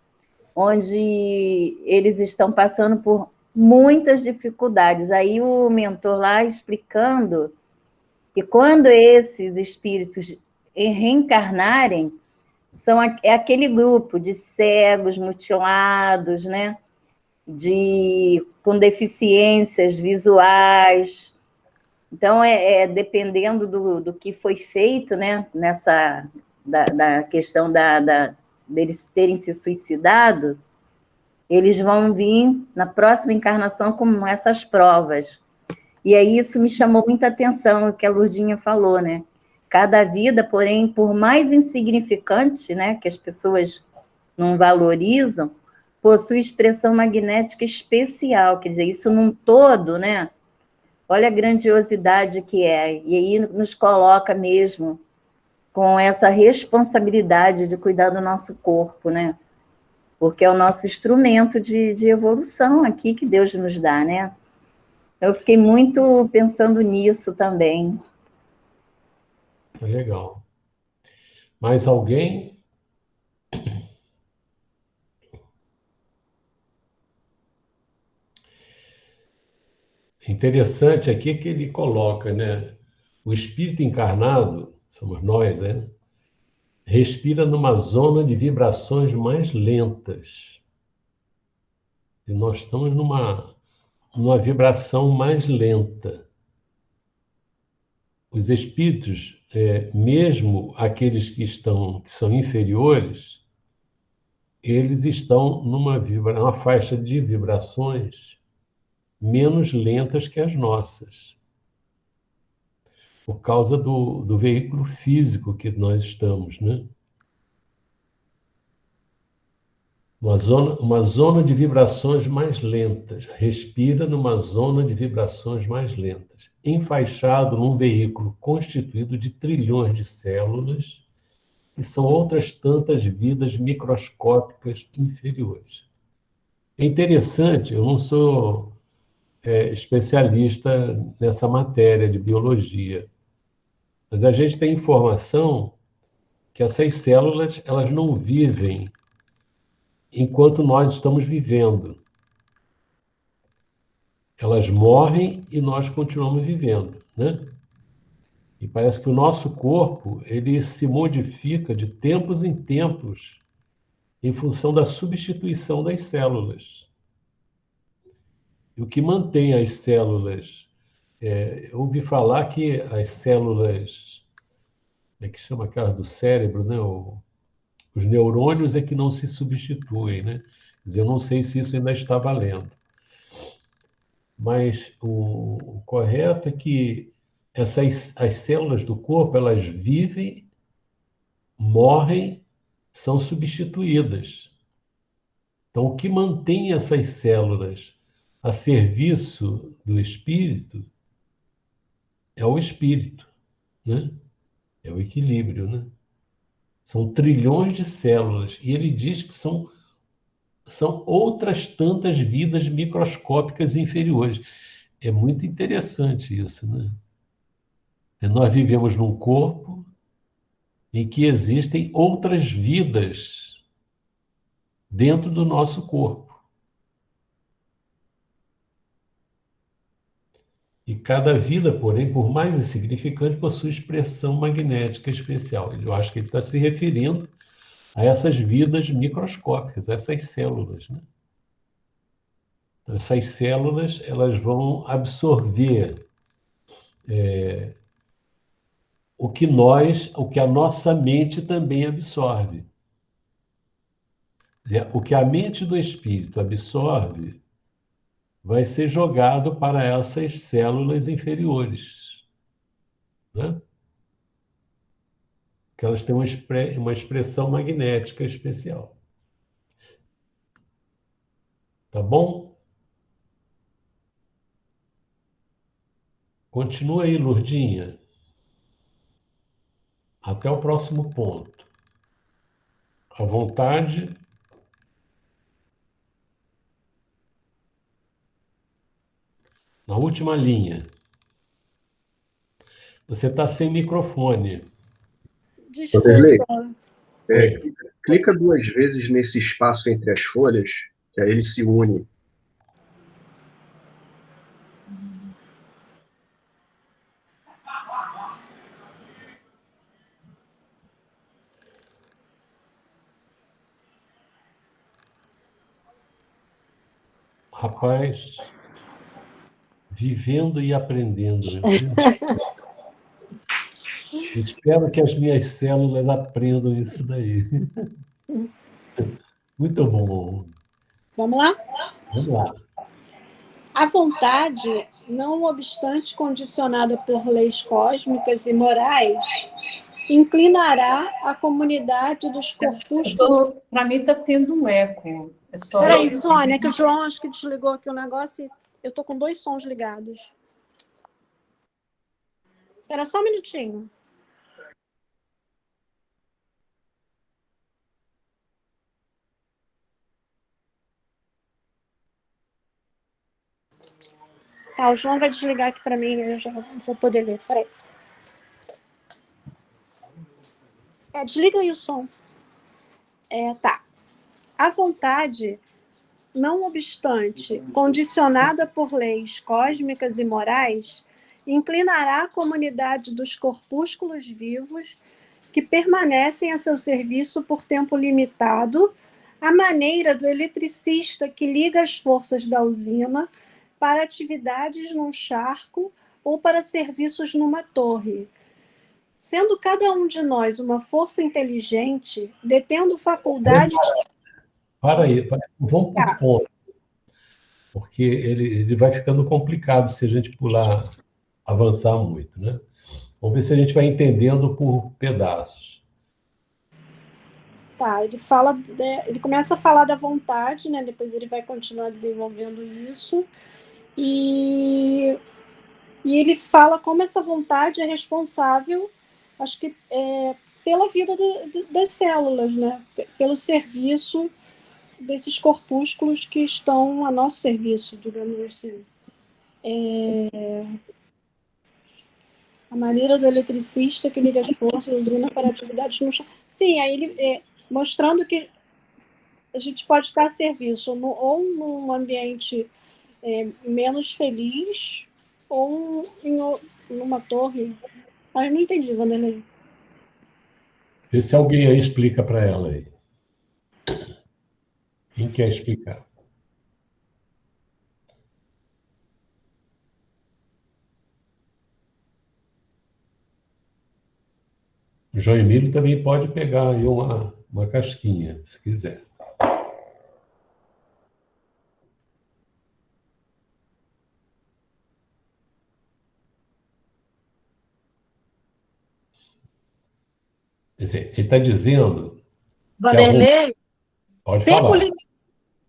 onde eles estão passando por muitas dificuldades. Aí o mentor lá explicando que quando esses espíritos reencarnarem, é aquele grupo de cegos, mutilados, né? Com deficiências visuais. Então, dependendo do que foi feito, né? Da questão deles terem se suicidado, eles vão vir na próxima encarnação com essas provas. E aí isso me chamou muita atenção, o que a Lurdinha falou, né? Cada vida, porém, por mais insignificante, né, que as pessoas não valorizam, possui expressão magnética especial, quer dizer, isso num todo, né? Olha a grandiosidade que é, e aí nos coloca mesmo com essa responsabilidade de cuidar do nosso corpo, né? Porque é o nosso instrumento de evolução aqui que Deus nos dá, né? Eu fiquei muito pensando nisso também. Legal. Mais alguém? Interessante aqui que ele coloca, né? O espírito encarnado, somos nós, né? Respira numa zona de vibrações mais lentas. E nós estamos numa vibração mais lenta. Os espíritos, mesmo aqueles que são inferiores, eles estão numa faixa de vibrações menos lentas que as nossas, por causa do veículo físico que nós estamos, né? Uma zona de vibrações mais lentas. Respira numa zona de vibrações mais lentas, enfaixado num veículo constituído de trilhões de células, que são outras tantas vidas microscópicas inferiores. É interessante, eu não sou especialista nessa matéria de biologia, mas a gente tem informação que essas células, elas não vivem enquanto nós estamos vivendo. Elas morrem e nós continuamos vivendo, né? E parece que o nosso corpo ele se modifica de tempos em tempos em função da substituição das células. E o que mantém as células... eu ouvi falar que as células... que chama aquelas do cérebro, né? Os neurônios é que não se substituem, né? Quer dizer, eu não sei se isso ainda está valendo. Mas o correto é que as células do corpo, elas vivem, morrem, são substituídas. Então, o que mantém essas células a serviço do espírito é o espírito, né? É o equilíbrio, né? São trilhões de células. E ele diz que são outras tantas vidas microscópicas inferiores. É muito interessante isso, né? Nós vivemos num corpo em que existem outras vidas dentro do nosso corpo. E cada vida, porém, por mais insignificante, possui expressão magnética especial. Eu acho que ele está se referindo a essas vidas microscópicas, a essas células, né? Então, essas células, elas vão absorver o que a nossa mente também absorve. Quer dizer, o que a mente do espírito absorve vai ser jogado para essas células inferiores, né? Que elas têm uma expressão magnética especial. Tá bom? Continua aí, Lourdinha. Até o próximo ponto. A vontade... Na última linha. Você está sem microfone. Desculpa. Clica 2 vezes nesse espaço entre as folhas, que aí ele se une. Rapaz, vivendo e aprendendo, né? Eu espero que as minhas células aprendam isso daí. Muito bom. Vamos lá? Vamos lá. A vontade, não obstante condicionada por leis cósmicas e morais, inclinará a comunidade dos corpúsculos... Para mim está tendo um eco. Peraí, Sônia, que o João acho que desligou aqui o negócio e eu estou com 2 sons ligados. Espera só um minutinho. Tá, o João vai desligar aqui para mim, eu já vou poder ler. Peraí. Desliga aí o som. Tá. A vontade, não obstante condicionada por leis cósmicas e morais, inclinará a comunidade dos corpúsculos vivos que permanecem a seu serviço por tempo limitado, à maneira do eletricista que liga as forças da usina para atividades num charco ou para serviços numa torre. Sendo cada um de nós uma força inteligente, detendo faculdades... Para aí, vamos por ponto. Porque ele vai ficando complicado se a gente avançar muito, né? Vamos ver se a gente vai entendendo por pedaços. Tá, ele começa a falar da vontade, né? Depois ele vai continuar desenvolvendo isso. E ele fala como essa vontade é responsável, acho que pela vida das células, né? Pelo serviço desses corpúsculos que estão a nosso serviço, digamos assim. A maneira do eletricista que liga as forças da usina para atividades no chão. Sim, aí ele mostrando que a gente pode estar a serviço ou num ambiente menos feliz ou numa torre Ah, eu não entendi, Vanderlei. Vê se alguém aí explica para ela aí. Quem quer explicar? O João Emílio também pode pegar aí uma casquinha, se quiser. Quer dizer, ele está dizendo que a vontade... Vanderlei, Pode tempo, falar.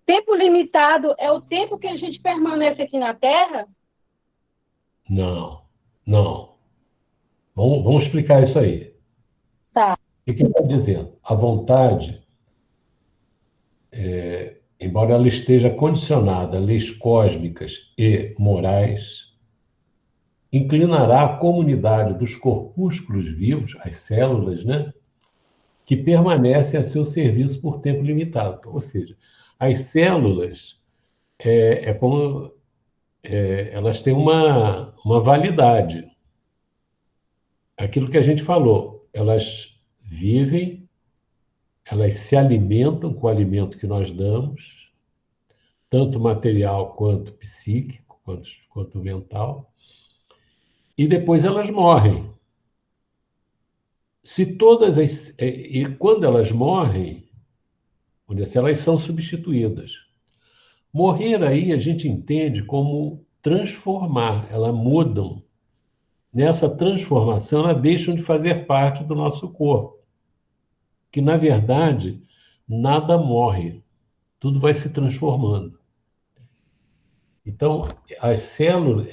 tempo limitado é o tempo que a gente permanece aqui na Terra? Não, não. Vamos explicar isso aí. Tá. O que ele está dizendo? A vontade, embora ela esteja condicionada a leis cósmicas e morais, inclinará a comunidade dos corpúsculos vivos, as células, né, que permanecem a seu serviço por tempo limitado. Ou seja, as células como elas têm uma validade. Aquilo que a gente falou, elas vivem, elas se alimentam com o alimento que nós damos, tanto material quanto psíquico, quanto mental, e depois elas morrem. E quando elas morrem, se elas são substituídas. Morrer aí a gente entende como transformar, elas mudam. Nessa transformação, elas deixam de fazer parte do nosso corpo. Que, na verdade, nada morre, tudo vai se transformando. Então, as células,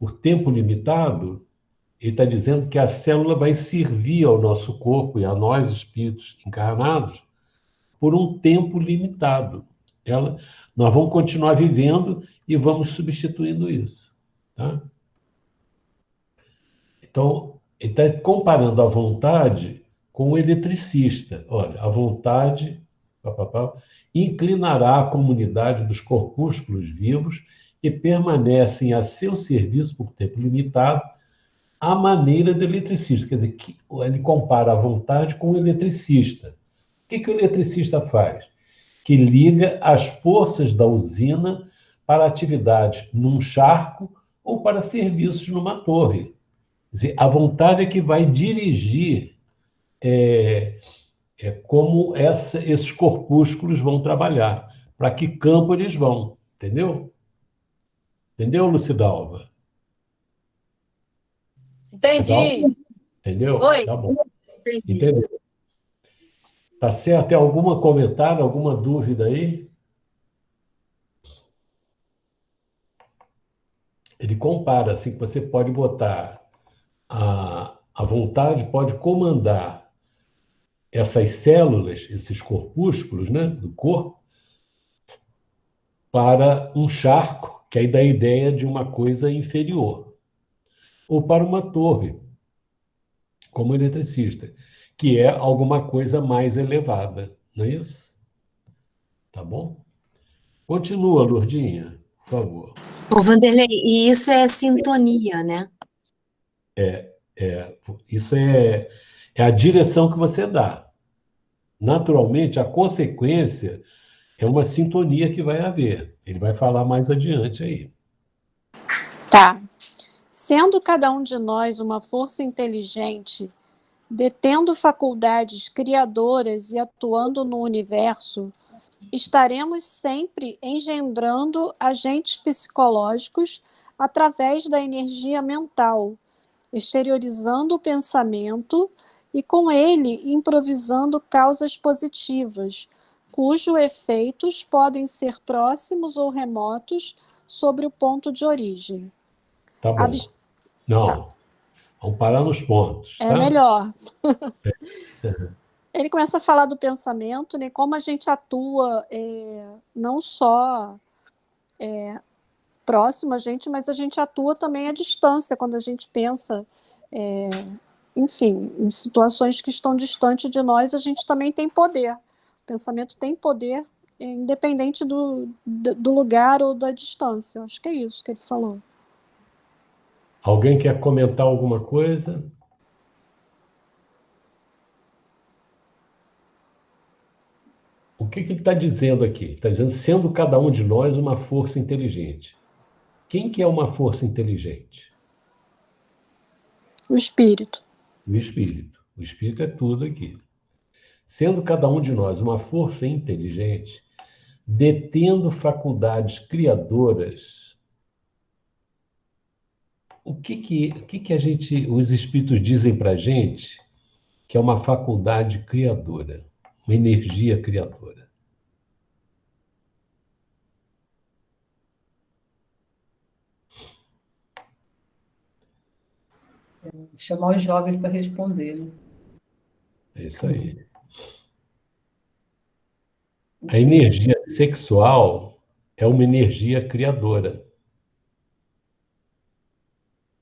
o tempo limitado, ele está dizendo que a célula vai servir ao nosso corpo e a nós, espíritos encarnados, por um tempo limitado. Nós vamos continuar vivendo e vamos substituindo isso. Tá? Então, ele está comparando a vontade com o eletricista. Olha, a vontade inclinará a comunidade dos corpúsculos vivos que permanecem a seu serviço por tempo limitado à maneira do eletricista. Quer dizer, ele compara a vontade com o eletricista. O que o eletricista faz? Que liga as forças da usina para atividades num charco ou para serviços numa torre. Quer dizer, a vontade é que vai dirigir como esses corpúsculos vão trabalhar, para que campo eles vão, entendeu? Entendeu, Lucidalva? Entendi. Lucidalva? Entendeu? Oi. Tá bom. Entendi. Entendeu? Tá certo? Tem algum comentário, alguma dúvida aí? Ele compara, assim, que você pode botar a vontade, pode comandar essas células, esses corpúsculos, né, do corpo, para um charco, que aí dá a ideia de uma coisa inferior, ou para uma torre, como eletricista, que é alguma coisa mais elevada, não é isso? Tá bom? Continua, Lourdinha, por favor. Ô, Vanderlei, e isso é sintonia, né? Isso é a direção que você dá. Naturalmente, a consequência é uma sintonia que vai haver. Ele vai falar mais adiante aí. Tá. Sendo cada um de nós uma força inteligente, detendo faculdades criadoras e atuando no universo, estaremos sempre engendrando agentes psicológicos através da energia mental, exteriorizando o pensamento e, com ele, improvisando causas positivas, cujos efeitos podem ser próximos ou remotos sobre o ponto de origem. Tá bom. Não, Tá. Vamos parar nos pontos. É tá? melhor. Ele começa a falar do pensamento, né, como a gente atua não só próximo a gente, mas a gente atua também à distância, quando a gente pensa, enfim, em situações que estão distantes de nós, a gente também tem poder. O pensamento tem poder, independente do lugar ou da distância. Eu acho que é isso que ele falou. Alguém quer comentar alguma coisa? O que ele está dizendo aqui? Ele está dizendo, sendo cada um de nós uma força inteligente. Quem que é uma força inteligente? O espírito. O espírito. O espírito é tudo aqui. Sendo cada um de nós uma força inteligente, detendo faculdades criadoras, o que a gente, os espíritos dizem para a gente que é uma faculdade criadora, uma energia criadora? Chamar os jovens para responder, né? É isso aí. A energia sexual é uma energia criadora.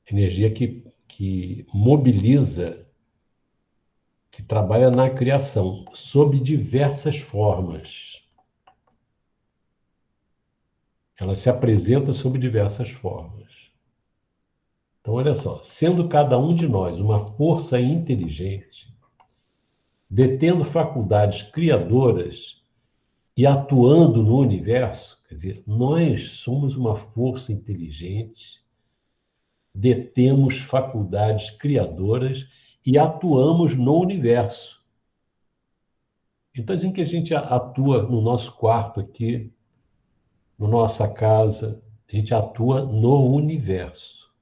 Energia que mobiliza, que trabalha na criação, sob diversas formas. Ela se apresenta sob diversas formas. Então, olha só, sendo cada um de nós uma força inteligente, detendo faculdades criadoras e atuando no universo, quer dizer, nós somos uma força inteligente, detemos faculdades criadoras e atuamos no universo. Então, assim que a gente atua no nosso quarto aqui, na nossa casa, a gente atua no universo.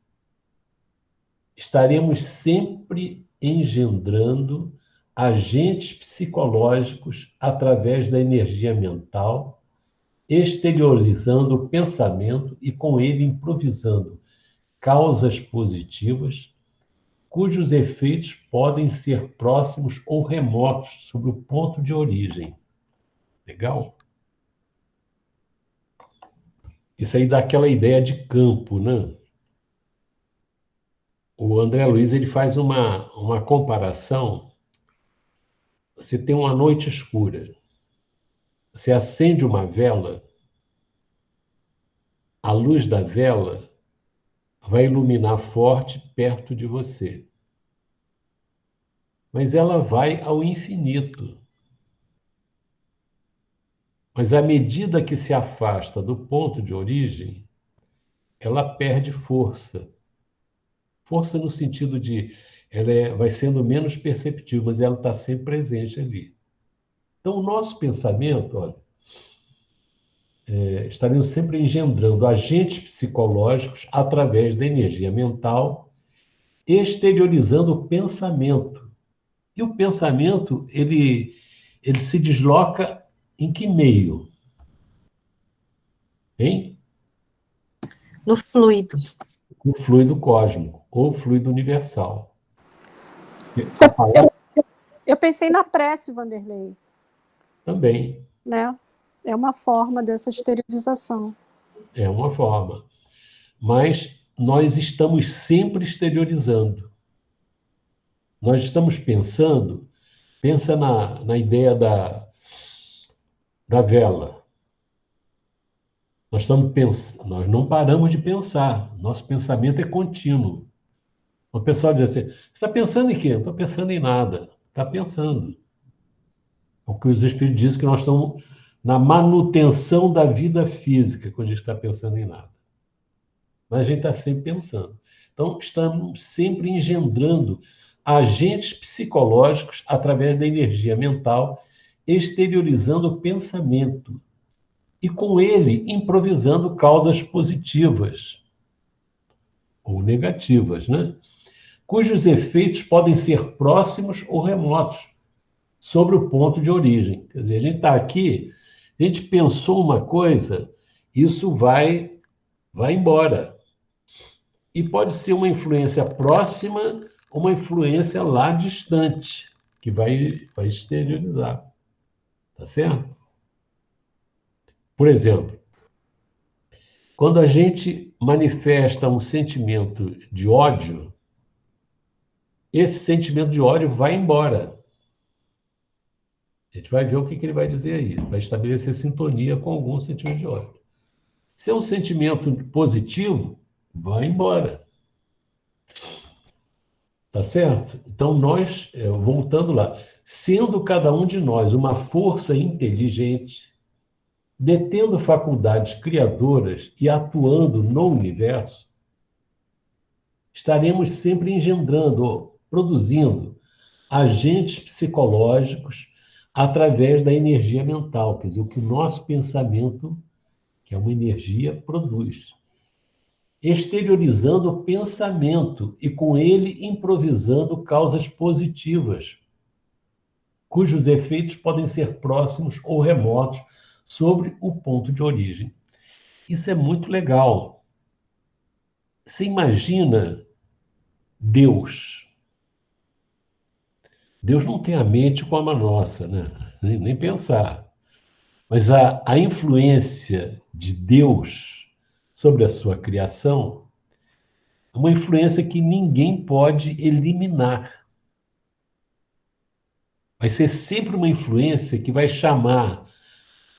Estaremos sempre engendrando agentes psicológicos através da energia mental, exteriorizando o pensamento e com ele improvisando causas positivas, cujos efeitos podem ser próximos ou remotos sobre o ponto de origem. Legal? Isso aí dá aquela ideia de campo, né? O André Luiz ele faz uma comparação. Você tem uma noite escura. Você acende uma vela, a luz da vela vai iluminar forte perto de você. Mas ela vai ao infinito. Mas à medida que se afasta do ponto de origem, ela perde força. Força no sentido de ela vai sendo menos perceptível, mas ela está sempre presente ali. Então, o nosso pensamento, olha, estaremos sempre engendrando agentes psicológicos através da energia mental, exteriorizando o pensamento. E o pensamento, ele se desloca em que meio? Hein? No fluido. No fluido cósmico, ou fluido universal. Eu pensei na prece, Vanderlei. Também. Né? É uma forma dessa exteriorização. É uma forma. Mas nós estamos sempre exteriorizando. Nós estamos pensando, pensa na ideia da vela. Nós não paramos de pensar. Nosso pensamento é contínuo. O pessoal diz assim, você está pensando em quê? Não estou pensando em nada. Está pensando. O que os Espíritos dizem que nós estamos na manutenção da vida física, quando a gente está pensando em nada. Mas a gente está sempre pensando. Então, estamos sempre engendrando agentes psicológicos através da energia mental, exteriorizando o pensamento. E com ele, improvisando causas positivas ou negativas, né? Cujos efeitos podem ser próximos ou remotos sobre o ponto de origem. Quer dizer, a gente está aqui, a gente pensou uma coisa, isso vai embora. E pode ser uma influência próxima, uma influência lá distante, que vai exteriorizar. Tá certo? Por exemplo, quando a gente manifesta um sentimento de ódio, esse sentimento de ódio vai embora. A gente vai ver o que ele vai dizer aí. Vai estabelecer sintonia com algum sentimento de ódio. Se é um sentimento positivo, vai embora. Tá certo? Então, nós, voltando lá, sendo cada um de nós uma força inteligente, detendo faculdades criadoras e atuando no universo, estaremos sempre engendrando, produzindo agentes psicológicos através da energia mental, quer dizer, o que o nosso pensamento, que é uma energia, produz. Exteriorizando o pensamento e, com ele, improvisando causas positivas, cujos efeitos podem ser próximos ou remotos sobre o ponto de origem. Isso é muito legal. Você imagina Deus. Deus não tem a mente como a nossa, né? Nem pensar. Mas a influência de Deus sobre a sua criação é uma influência que ninguém pode eliminar. Vai ser sempre uma influência que vai chamar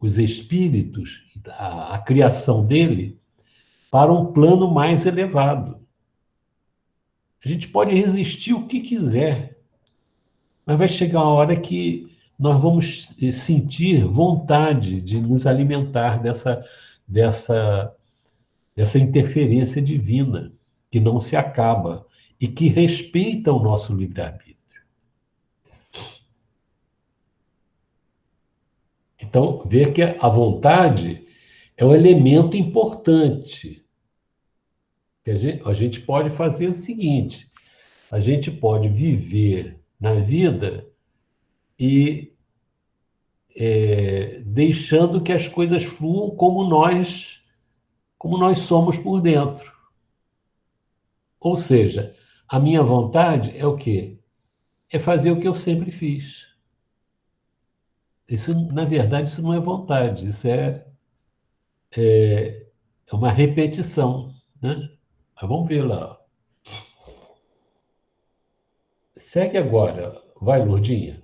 os espíritos, a criação dele, para um plano mais elevado. A gente pode resistir o que quiser, mas vai chegar uma hora que nós vamos sentir vontade de nos alimentar dessa interferência divina, que não se acaba e que respeita o nosso livre-arbítrio. Então, ver que a vontade é um elemento importante. A gente pode fazer o seguinte: a gente pode viver na vida e deixando que as coisas fluam como nós somos por dentro. Ou seja, a minha vontade é o quê? É fazer o que eu sempre fiz. Isso, na verdade, isso não é vontade, isso é uma repetição, né? Mas vamos ver lá. Segue agora. Vai, Lourdinha.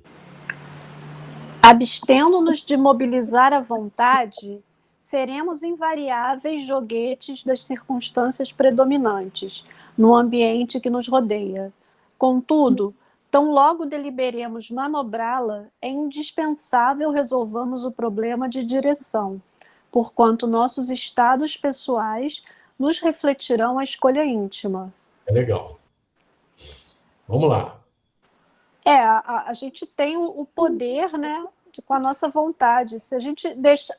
Abstendo-nos de mobilizar a vontade, seremos invariáveis joguetes das circunstâncias predominantes no ambiente que nos rodeia. Contudo, tão logo deliberemos manobrá-la, é indispensável resolvermos o problema de direção, porquanto nossos estados pessoais nos refletirão a escolha íntima. É legal. Vamos lá. A gente tem o poder, né, com a nossa vontade. Se a gente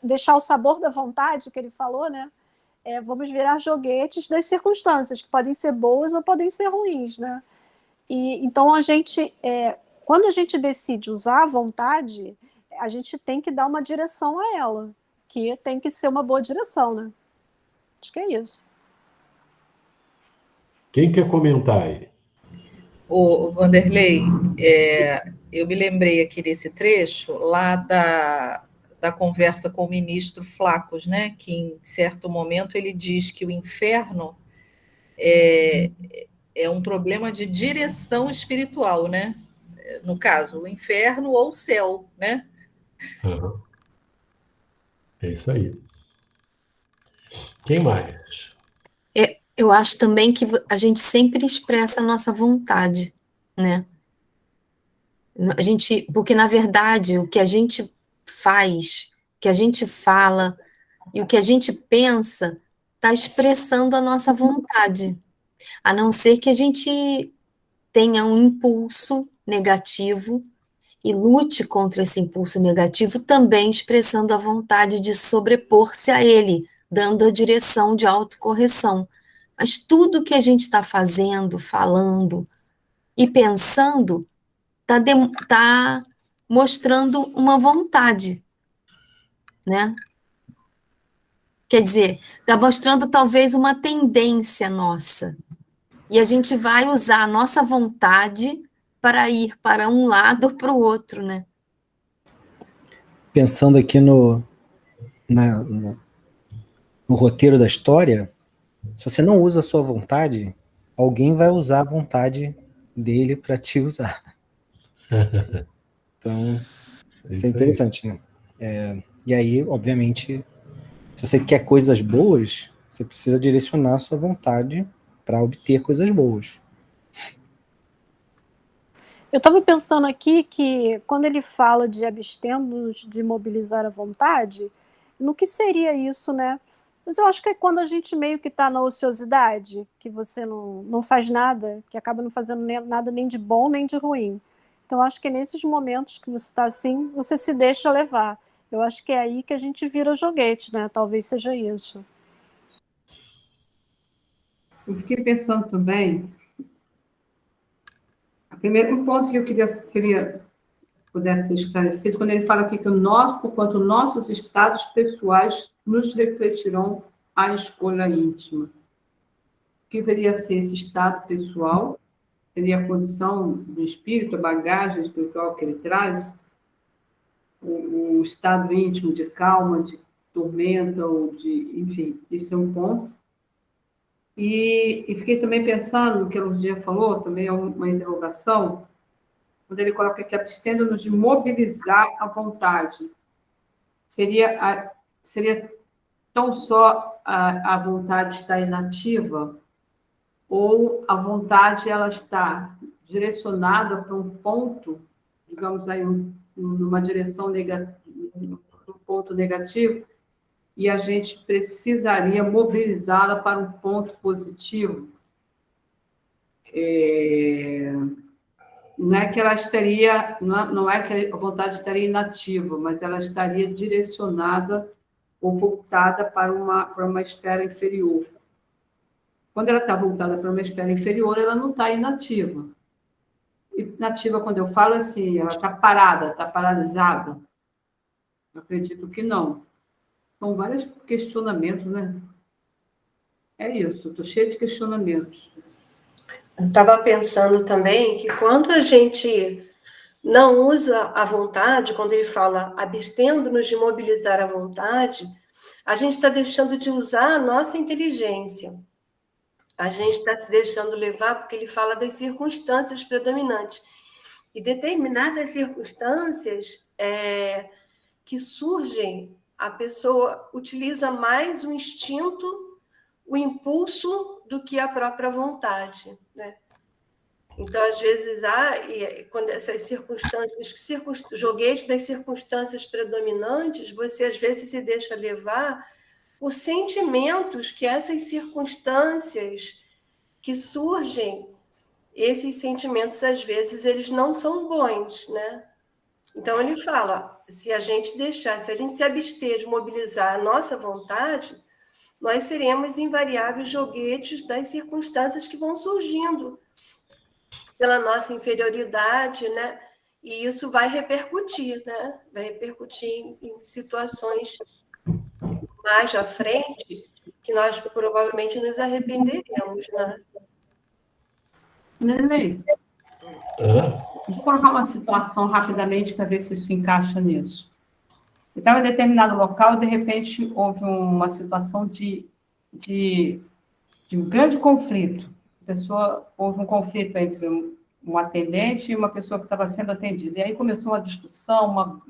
deixar o sabor da vontade, que ele falou, né, vamos virar joguetes das circunstâncias, que podem ser boas ou podem ser ruins, né? E então quando a gente decide usar a vontade, a gente tem que dar uma direção a ela, que tem que ser uma boa direção, né? Acho que é isso. Quem quer comentar aí? O Vanderlei, eu me lembrei aqui desse trecho lá da conversa com o ministro Flacos, né? Que em certo momento ele diz que o inferno é um problema de direção espiritual, né? No caso, o inferno ou o céu, né? Uhum. É isso aí. Quem mais? Eu acho também que a gente sempre expressa a nossa vontade, né? Porque, na verdade, o que a gente faz, o que a gente fala e o que a gente pensa está expressando a nossa vontade, a não ser que a gente tenha um impulso negativo e lute contra esse impulso negativo, também expressando a vontade de sobrepor-se a ele, dando a direção de autocorreção. Mas tudo que a gente está fazendo, falando e pensando está mostrando uma vontade, né? Quer dizer, está mostrando talvez uma tendência nossa. E a gente vai usar a nossa vontade para ir para um lado ou para o outro, né? Pensando aqui no roteiro da história, se você não usa a sua vontade, alguém vai usar a vontade dele para te usar. Então, isso é interessante, né? E aí, obviamente, se você quer coisas boas, você precisa direcionar a sua vontade para obter coisas boas. Eu estava pensando aqui que, quando ele fala de abstendo-nos de mobilizar a vontade, no que seria isso, né? Mas eu acho que é quando a gente meio que está na ociosidade, que você não faz nada, que acaba não fazendo nada nem de bom nem de ruim. Então, eu acho que é nesses momentos que você está assim, você se deixa levar. Eu acho que é aí que a gente vira joguete, né? Talvez seja isso. Eu fiquei pensando também, o primeiro ponto que eu queria pudesse ser esclarecido, quando ele fala aqui que quanto nossos estados pessoais nos refletirão a escolha íntima. O que deveria ser esse estado pessoal? Seria a condição do espírito, a bagagem espiritual que ele traz? O estado íntimo de calma, de tormenta, ou de... Enfim, isso é um ponto. E fiquei também pensando no que o Lurdinha falou, também é uma interrogação, quando ele coloca aqui, abstendo-nos de mobilizar a vontade. Seria tão só a vontade estar inativa, ou a vontade ela está direcionada para um ponto, digamos aí, numa direção negativa, um ponto negativo, e a gente precisaria mobilizá-la para um ponto positivo. Não é que ela estaria, não é que a vontade estaria inativa, mas ela estaria direcionada ou voltada para uma esfera inferior. Quando ela está voltada para uma esfera inferior, ela não está inativa. Inativa, quando eu falo assim, ela está parada, está paralisada? Eu acredito que não. São vários questionamentos, né? É isso, estou cheia de questionamentos. Eu estava pensando também que quando a gente não usa a vontade, quando ele fala abstendo-nos de mobilizar a vontade, a gente está deixando de usar a nossa inteligência. A gente está se deixando levar porque ele fala das circunstâncias predominantes. E determinadas circunstâncias que surgem, a pessoa utiliza mais o instinto, o impulso, do que a própria vontade, né? Então, às vezes, quando essas circunstâncias, joguete das circunstâncias predominantes, você, às vezes, se deixa levar por sentimentos que essas circunstâncias que surgem, esses sentimentos, às vezes, eles não são bons, né? Então, ele fala, se a gente se abster de mobilizar a nossa vontade, nós seremos invariáveis joguetes das circunstâncias que vão surgindo pela nossa inferioridade, né? E isso vai repercutir, né? Vai repercutir em situações mais à frente que nós provavelmente nos arrependeremos, né? Neném, vou colocar uma situação rapidamente para ver se isso encaixa nisso. Eu estava em determinado local e, de repente, houve uma situação de um grande conflito. Houve um conflito entre um atendente e uma pessoa que estava sendo atendida. E aí começou uma discussão,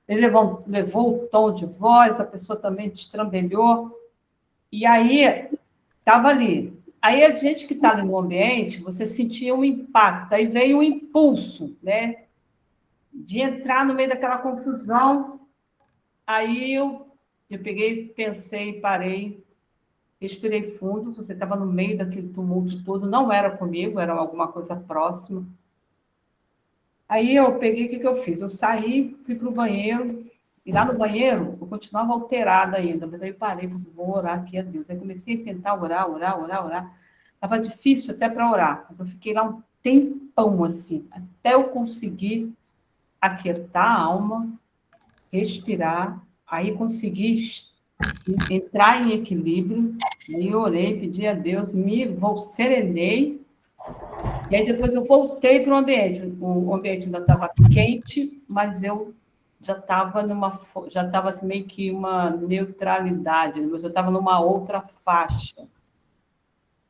ele levou o tom de voz, a pessoa também destrambelhou. E aí, estava ali. Aí, a gente que está ali no ambiente, você sentia um impacto. Aí veio um impulso, né? De entrar no meio daquela confusão. Aí eu peguei, pensei, parei, respirei fundo. Você estava no meio daquele tumulto todo, não era comigo, era alguma coisa próxima. Aí eu peguei, o que eu fiz? Eu saí, fui para o banheiro, e lá no banheiro eu continuava alterada ainda, mas aí eu parei, falei, vou orar aqui a Deus. Aí comecei a tentar orar. Estava difícil até para orar, mas eu fiquei lá um tempão assim, até eu conseguir aquietar a alma, respirar, aí consegui entrar em equilíbrio, e orei, pedi a Deus, serenei, e aí depois eu voltei para o ambiente ainda estava quente, mas eu já estava assim, meio que uma neutralidade, mas eu estava numa outra faixa.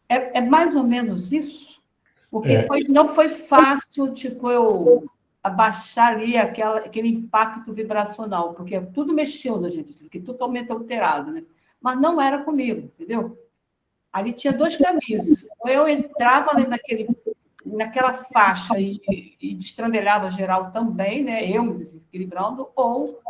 É mais ou menos isso? Porque não foi fácil, tipo, eu abaixar ali aquele impacto vibracional, porque tudo mexeu na gente, fiquei totalmente alterado, né? Mas não era comigo, entendeu? Ali tinha dois caminhos. Ou eu entrava ali naquela faixa e destrambelhava geral também, né? Eu me desequilibrando, ou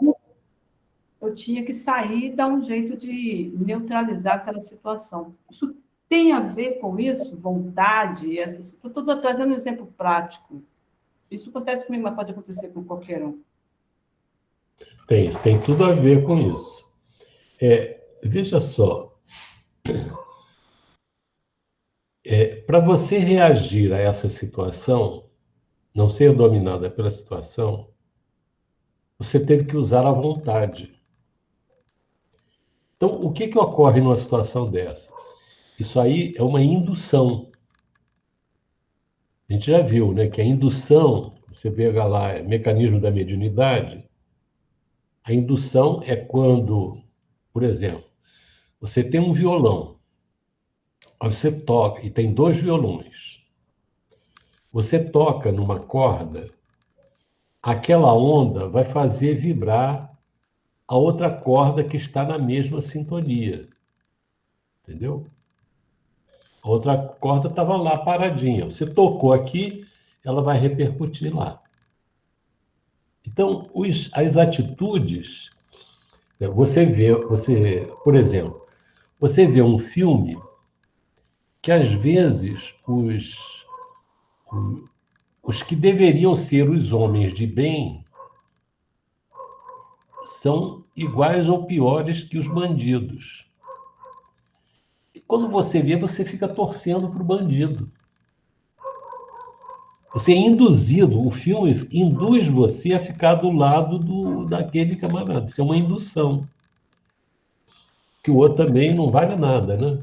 eu tinha que sair e dar um jeito de neutralizar aquela situação. Isso tem a ver com isso? Vontade? Estou trazendo um exemplo prático. Isso acontece comigo, mas pode acontecer com qualquer um. Tem tudo a ver com isso. Veja só, para você reagir a essa situação, não ser dominada pela situação, você teve que usar a vontade. Então, o que ocorre numa situação dessa? Isso aí é uma indução. A gente já viu, né, que a indução, você pega lá, é mecanismo da mediunidade, a indução é quando, por exemplo, você tem um violão, aí você toca, e tem 2 violões. Você toca numa corda, aquela onda vai fazer vibrar a outra corda que está na mesma sintonia. Entendeu? A outra corda estava lá paradinha. Você tocou aqui, ela vai repercutir lá. Então, as atitudes, por exemplo, você vê um filme que, às vezes, os que deveriam ser os homens de bem são iguais ou piores que os bandidos. E quando você vê, você fica torcendo para o bandido. Você é induzido, o filme induz você a ficar do lado daquele camarada. Isso é uma indução. Que o outro também não vale nada, né?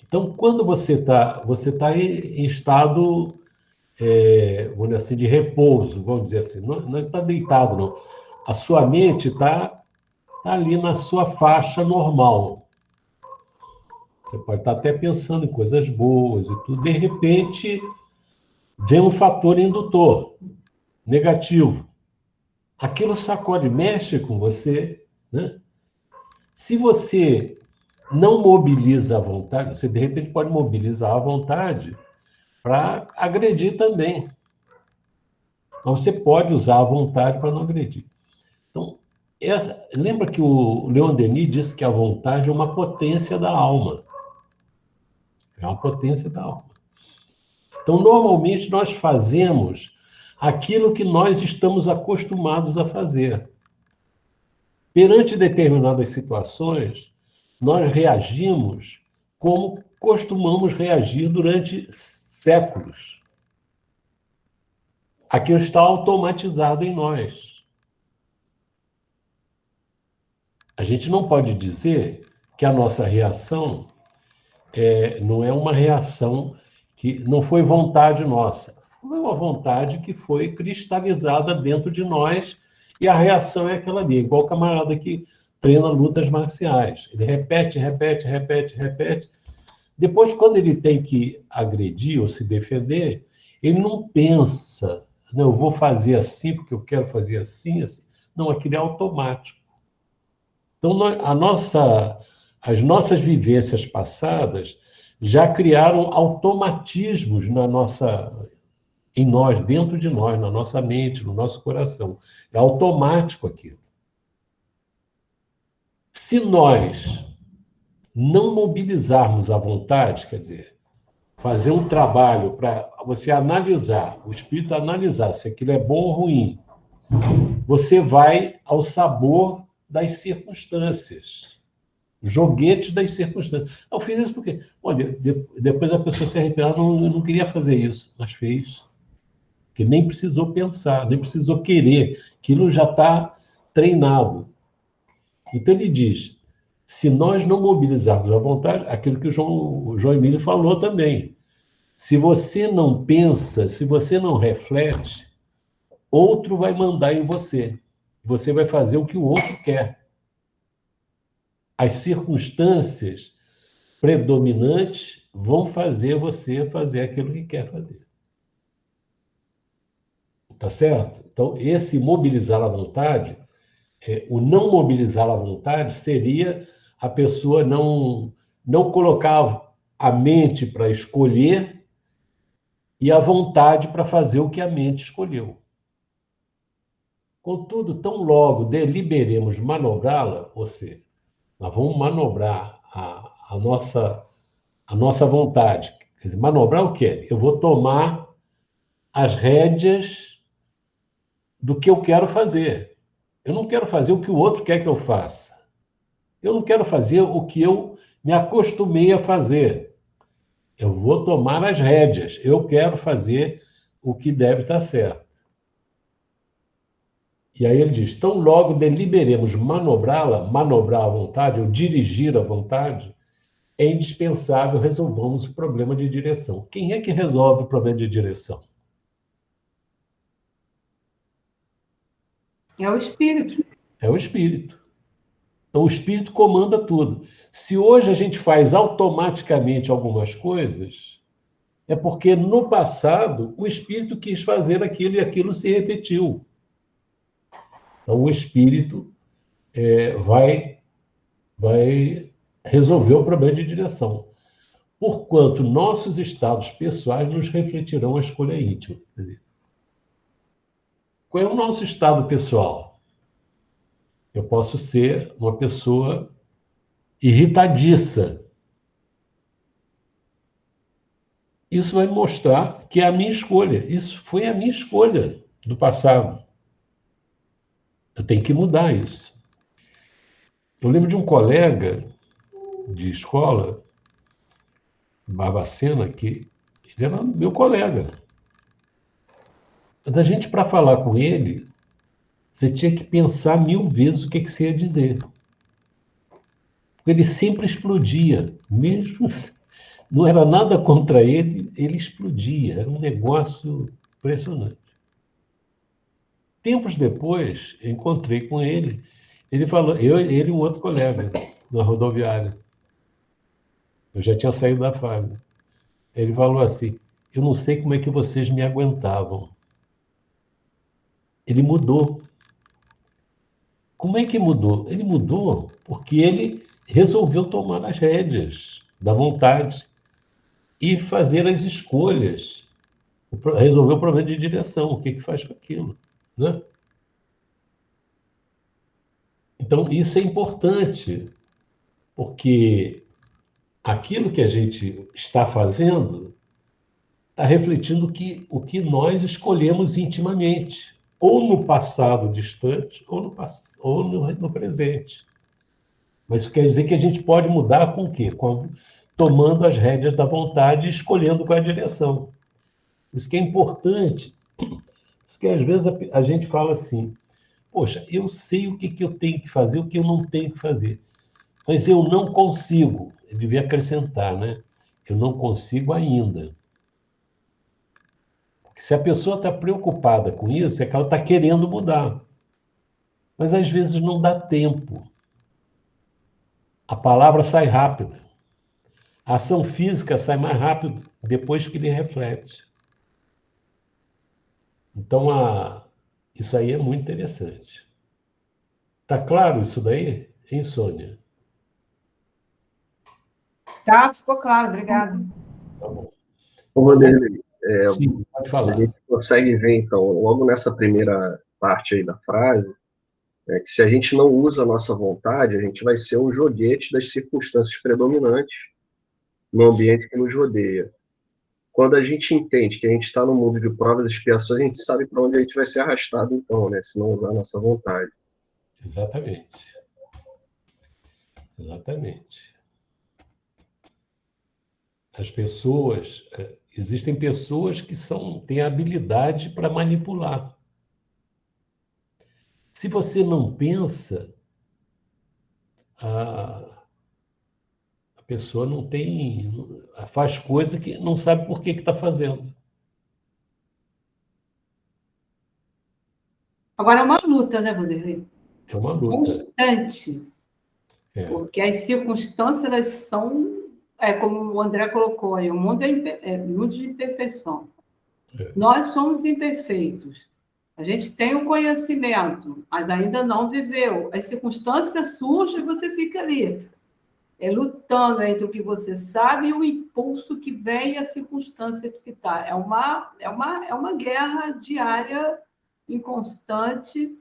Então, quando você tá em estado, vamos dizer assim, de repouso, vamos dizer assim, não está deitado, não. A sua mente está ali na sua faixa normal. Você pode estar até pensando em coisas boas e tudo. De repente, vem um fator indutor, negativo. Aquilo sacode, mexe com você, né? Se você não mobiliza a vontade, você de repente pode mobilizar a vontade para agredir também. Mas você pode usar a vontade para não agredir. Então, lembra que o Leon Denis disse que a vontade é uma potência da alma. É uma potência da alma. Então, normalmente, nós fazemos aquilo que nós estamos acostumados a fazer. Perante determinadas situações, nós reagimos como costumamos reagir durante séculos. Aquilo está automatizado em nós. A gente não pode dizer que a nossa reação não é uma reação que não foi vontade nossa. Foi uma vontade que foi cristalizada dentro de nós e a reação é aquela ali, igual o camarada que treina lutas marciais. Ele repete. Depois, quando ele tem que agredir ou se defender, ele não pensa, não, eu vou fazer assim porque eu quero fazer assim. Não, aquilo é automático. Então, as nossas vivências passadas já criaram automatismos em nós, dentro de nós, na nossa mente, no nosso coração. É automático aquilo. Se nós não mobilizarmos a vontade, quer dizer, fazer um trabalho para você analisar, o espírito analisar se aquilo é bom ou ruim, você vai ao sabor das circunstâncias, joguetes das circunstâncias. Eu fiz isso porque, olha, depois a pessoa se arrependeu, não queria fazer isso, mas fez. Porque nem precisou pensar, nem precisou querer, aquilo já está treinado. Então ele diz, se nós não mobilizarmos a vontade, aquilo que o João Emílio falou também, se você não pensa, se você não reflete, outro vai mandar em você. Você vai fazer o que o outro quer. As circunstâncias predominantes vão fazer você fazer aquilo que quer fazer. Tá certo? Então, esse mobilizar a vontade, o não mobilizar a vontade seria a pessoa não colocar a mente para escolher e a vontade para fazer o que a mente escolheu. Contudo, tão logo deliberemos manobrá-la, ou seja, nós vamos manobrar a nossa vontade. Quer dizer, manobrar o quê? Eu vou tomar as rédeas do que eu quero fazer. Eu não quero fazer o que o outro quer que eu faça. Eu não quero fazer o que eu me acostumei a fazer. Eu vou tomar as rédeas. Eu quero fazer o que deve estar certo. E aí ele diz, tão logo deliberemos manobrá-la, manobrar a vontade, ou dirigir a vontade, é indispensável resolvamos o problema de direção. Quem é que resolve o problema de direção? É o espírito. É o espírito. Então, o espírito comanda tudo. Se hoje a gente faz automaticamente algumas coisas, é porque no passado o espírito quis fazer aquilo e aquilo se repetiu. Então, o espírito vai resolver o problema de direção. Porquanto nossos estados pessoais nos refletirão a escolha íntima. Quer dizer, qual é o nosso estado pessoal? Eu posso ser uma pessoa irritadiça. Isso vai mostrar que é a minha escolha. Isso foi a minha escolha do passado. Eu tenho que mudar isso. Eu lembro de um colega de escola, Barbacena, que ele era meu colega. Mas a gente, para falar com ele, você tinha que pensar 1000 vezes o que você ia dizer. Porque ele sempre explodia. Mesmo não era nada contra ele, ele explodia. Era um negócio impressionante. Tempos depois, eu encontrei com ele. Ele falou, ele e um outro colega, na rodoviária. Eu já tinha saído da fábrica. Ele falou assim, eu não sei como é que vocês me aguentavam. Ele mudou. Como é que mudou? Ele mudou porque ele resolveu tomar as rédeas da vontade e fazer as escolhas. Resolver o problema de direção. O que faz com aquilo? Né? Então, isso é importante, porque aquilo que a gente está fazendo está refletindo o que nós escolhemos intimamente, ou no passado distante, ou no presente. Mas isso quer dizer que a gente pode mudar com o quê? Tomando as rédeas da vontade e escolhendo qual é a direção. Isso que é importante. Isso que às vezes a gente fala assim, poxa, eu sei o que eu tenho que fazer, o que eu não tenho que fazer, mas eu não consigo. Eu devia acrescentar, né? Eu não consigo ainda. Porque se a pessoa está preocupada com isso, é que ela está querendo mudar. Mas às vezes não dá tempo. A palavra sai rápida. A ação física sai mais rápido depois que ele reflete. Então, isso aí é muito interessante. Tá claro isso daí, hein, Sônia? Tá, ficou claro, obrigada. Tá bom. Ô, Vanderlei, Sim, pode falar. a gente consegue ver, então, logo nessa primeira parte aí da frase, que se a gente não usa a nossa vontade, a gente vai ser um joguete das circunstâncias predominantes no ambiente que nos rodeia. Quando a gente entende que a gente está no mundo de provas e expiações, a gente sabe para onde a gente vai ser arrastado, então, né? Se não usar a nossa vontade. Exatamente. Exatamente. As pessoas... Existem pessoas que têm habilidade para manipular. Se você não pensa, a pessoa não faz coisa que não sabe por que está fazendo. Agora é uma luta, né, Vanderlei? É uma luta. Constante. Porque as circunstâncias, elas são, como o André colocou aí, o mundo é mundo de imperfeição. Nós somos imperfeitos. A gente tem um conhecimento, mas ainda não viveu. As circunstâncias surgem e você fica ali. lutando entre o que você sabe e o impulso que vem e a circunstância que está. É uma guerra diária, inconstante.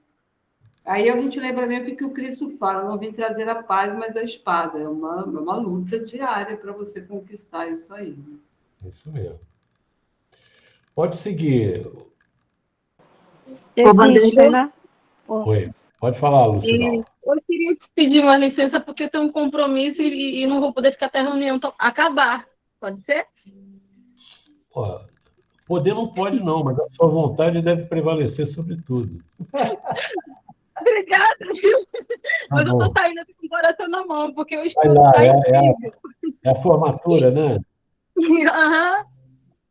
Aí a gente lembra mesmo o que o Cristo fala: não vim trazer a paz, mas a espada. É uma luta diária para você conquistar isso aí. Isso mesmo. Pode seguir. Existem, né? Oi. Pode falar, Lucidal. Eu queria te pedir uma licença, porque eu tenho um compromisso e não vou poder ficar até a reunião acabar. Pode ser? Ó, poder não pode, não, mas a sua vontade deve prevalecer sobre tudo. Obrigada, viu? Mas eu bom. estou saindo aqui com o coração na mão, porque eu Vai estou lá, incrível. é a formatura, né? Aham.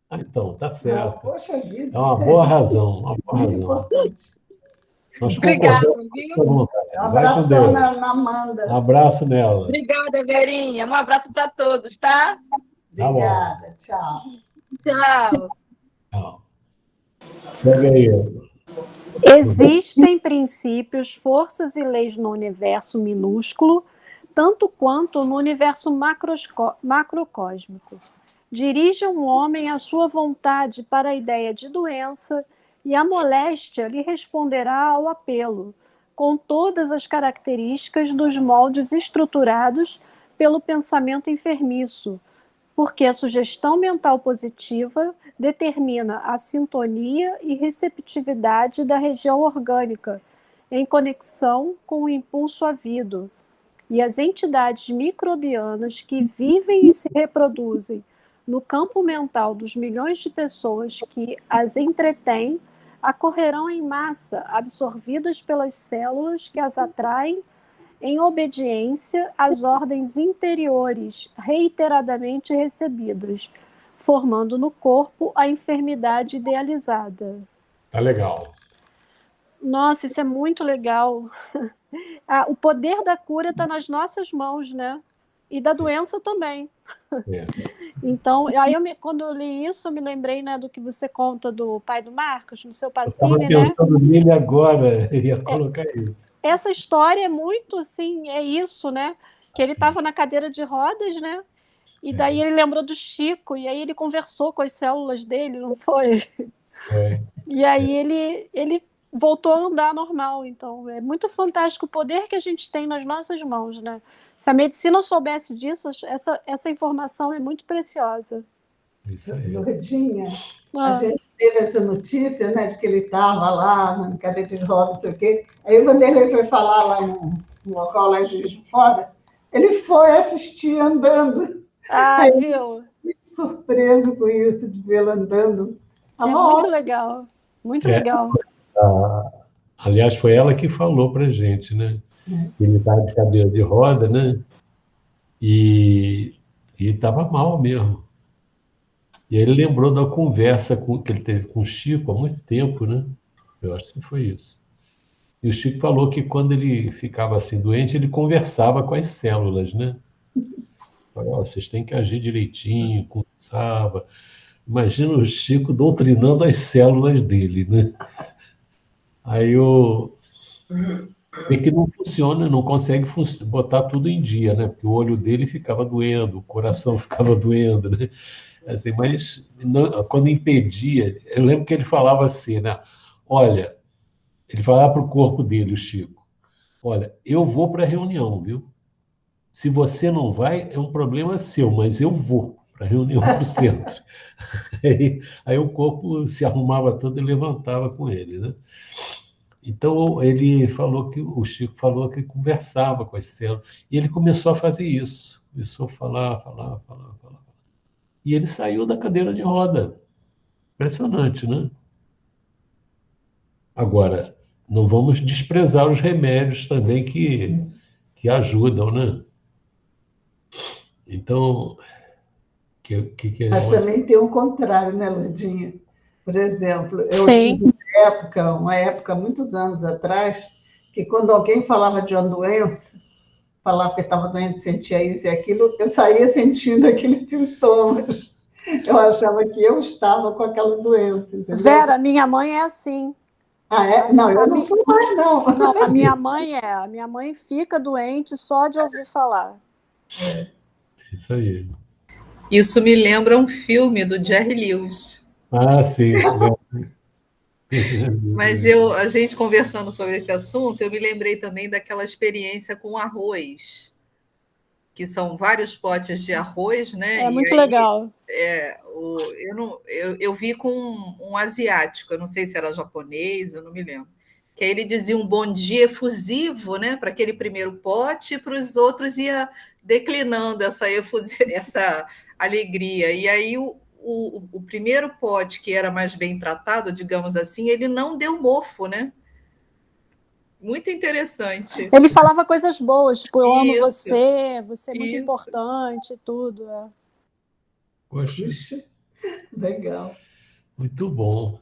Ah, então, tá certo. Poxa vida. É uma boa razão, uma boa razão. Importante. Nós Obrigada, concordamos viu? com a vontade. Um Vai com abração Deus. na Amanda. Um abraço nela. Obrigada, Verinha. Um abraço para todos, tá? Tá bom. Obrigada, tchau. Tchau. Tchau. Segue aí. Existem princípios, forças e leis no universo minúsculo, tanto quanto no universo macrocósmico. Dirige um homem a sua vontade para a ideia de doença e a moléstia lhe responderá ao apelo, com todas as características dos moldes estruturados pelo pensamento enfermiço, porque a sugestão mental positiva determina a sintonia e receptividade da região orgânica, em conexão com o impulso havido, e as entidades microbianas que vivem e se reproduzem no campo mental dos milhões de pessoas que as entretêm, acorrerão em massa, absorvidas pelas células que as atraem, em obediência às ordens interiores reiteradamente recebidas, formando no corpo a enfermidade idealizada. Tá legal. Nossa, isso é muito legal. O poder da cura está nas nossas mãos, né? E da doença também. É. Então, quando eu li isso, eu me lembrei, né, do que você conta do pai do Marcos, no seu Eu estava Pacini, né? pensando nele agora, ia colocar isso. Essa história é muito, assim, é isso, né? Que ele estava na cadeira de rodas, né? E daí ele lembrou do Chico, e aí ele conversou com as células dele, não foi? E aí ele voltou a andar normal. Então, é muito fantástico o poder que a gente tem nas nossas mãos, né? Se a medicina soubesse disso, essa informação é muito preciosa. Isso aí. Lourdinha, a gente teve essa notícia, né, de que ele estava lá na cadeira de rodas, não sei o quê. Aí, quando ele foi falar lá no local lá em Juiz de Fora, ele foi assistir andando. Aí, viu? Muito surpreso com isso, de vê-lo andando. É muito legal, muito legal. Aliás, foi ela que falou para a gente, né? Ele estava de cadeira de roda, né? E estava mal mesmo. E aí ele lembrou da conversa que ele teve com o Chico há muito tempo, né? Eu acho que foi isso. E o Chico falou que quando ele ficava assim doente, ele conversava com as células, né? Falou, vocês têm que agir direitinho, conversava. Imagina o Chico doutrinando as células dele, né? Aí é que não funciona, não consegue botar tudo em dia, né? Porque o olho dele ficava doendo, o coração ficava doendo, né? Assim, mas não, quando impedia, eu lembro que ele falava assim, né? Olha, ele falava para o corpo dele, o Chico, olha, eu vou para a reunião, viu? Se você não vai, é um problema seu, mas eu vou para a reunião do centro. Aí o corpo se arrumava todo e levantava com ele, né? Então, o Chico falou que conversava com as células, e ele começou a fazer isso, começou a falar. E ele saiu da cadeira de roda. Impressionante, né? Agora, não vamos desprezar os remédios também que ajudam, né? Então, Mas também tem o contrário, né, Lourdinha? Por exemplo, eu Sim. tive uma época, muitos anos atrás, que quando alguém falava de uma doença, falava que estava doente, sentia isso e aquilo, eu saía sentindo aqueles sintomas. Eu achava que eu estava com aquela doença, entendeu? Vera, minha mãe é assim. Ah, é? Não, eu não sou mais, não. Não, a minha mãe fica doente só de ouvir falar. Isso aí. Isso me lembra um filme do Jerry Lewis. Ah, sim. Mas a gente conversando sobre esse assunto, eu me lembrei também daquela experiência com arroz, que são vários potes de arroz, né? É muito legal. Eu vi com um asiático, eu não sei se era japonês, eu não me lembro. Que aí ele dizia um bom dia efusivo, né, para aquele primeiro pote, e para os outros ia declinando essa alegria. E aí o primeiro pote, que era mais bem tratado, digamos assim, ele não deu mofo, né? Muito interessante. Ele falava coisas boas, tipo, eu amo Isso, você é muito importante, tudo. Poxa, Legal. muito bom.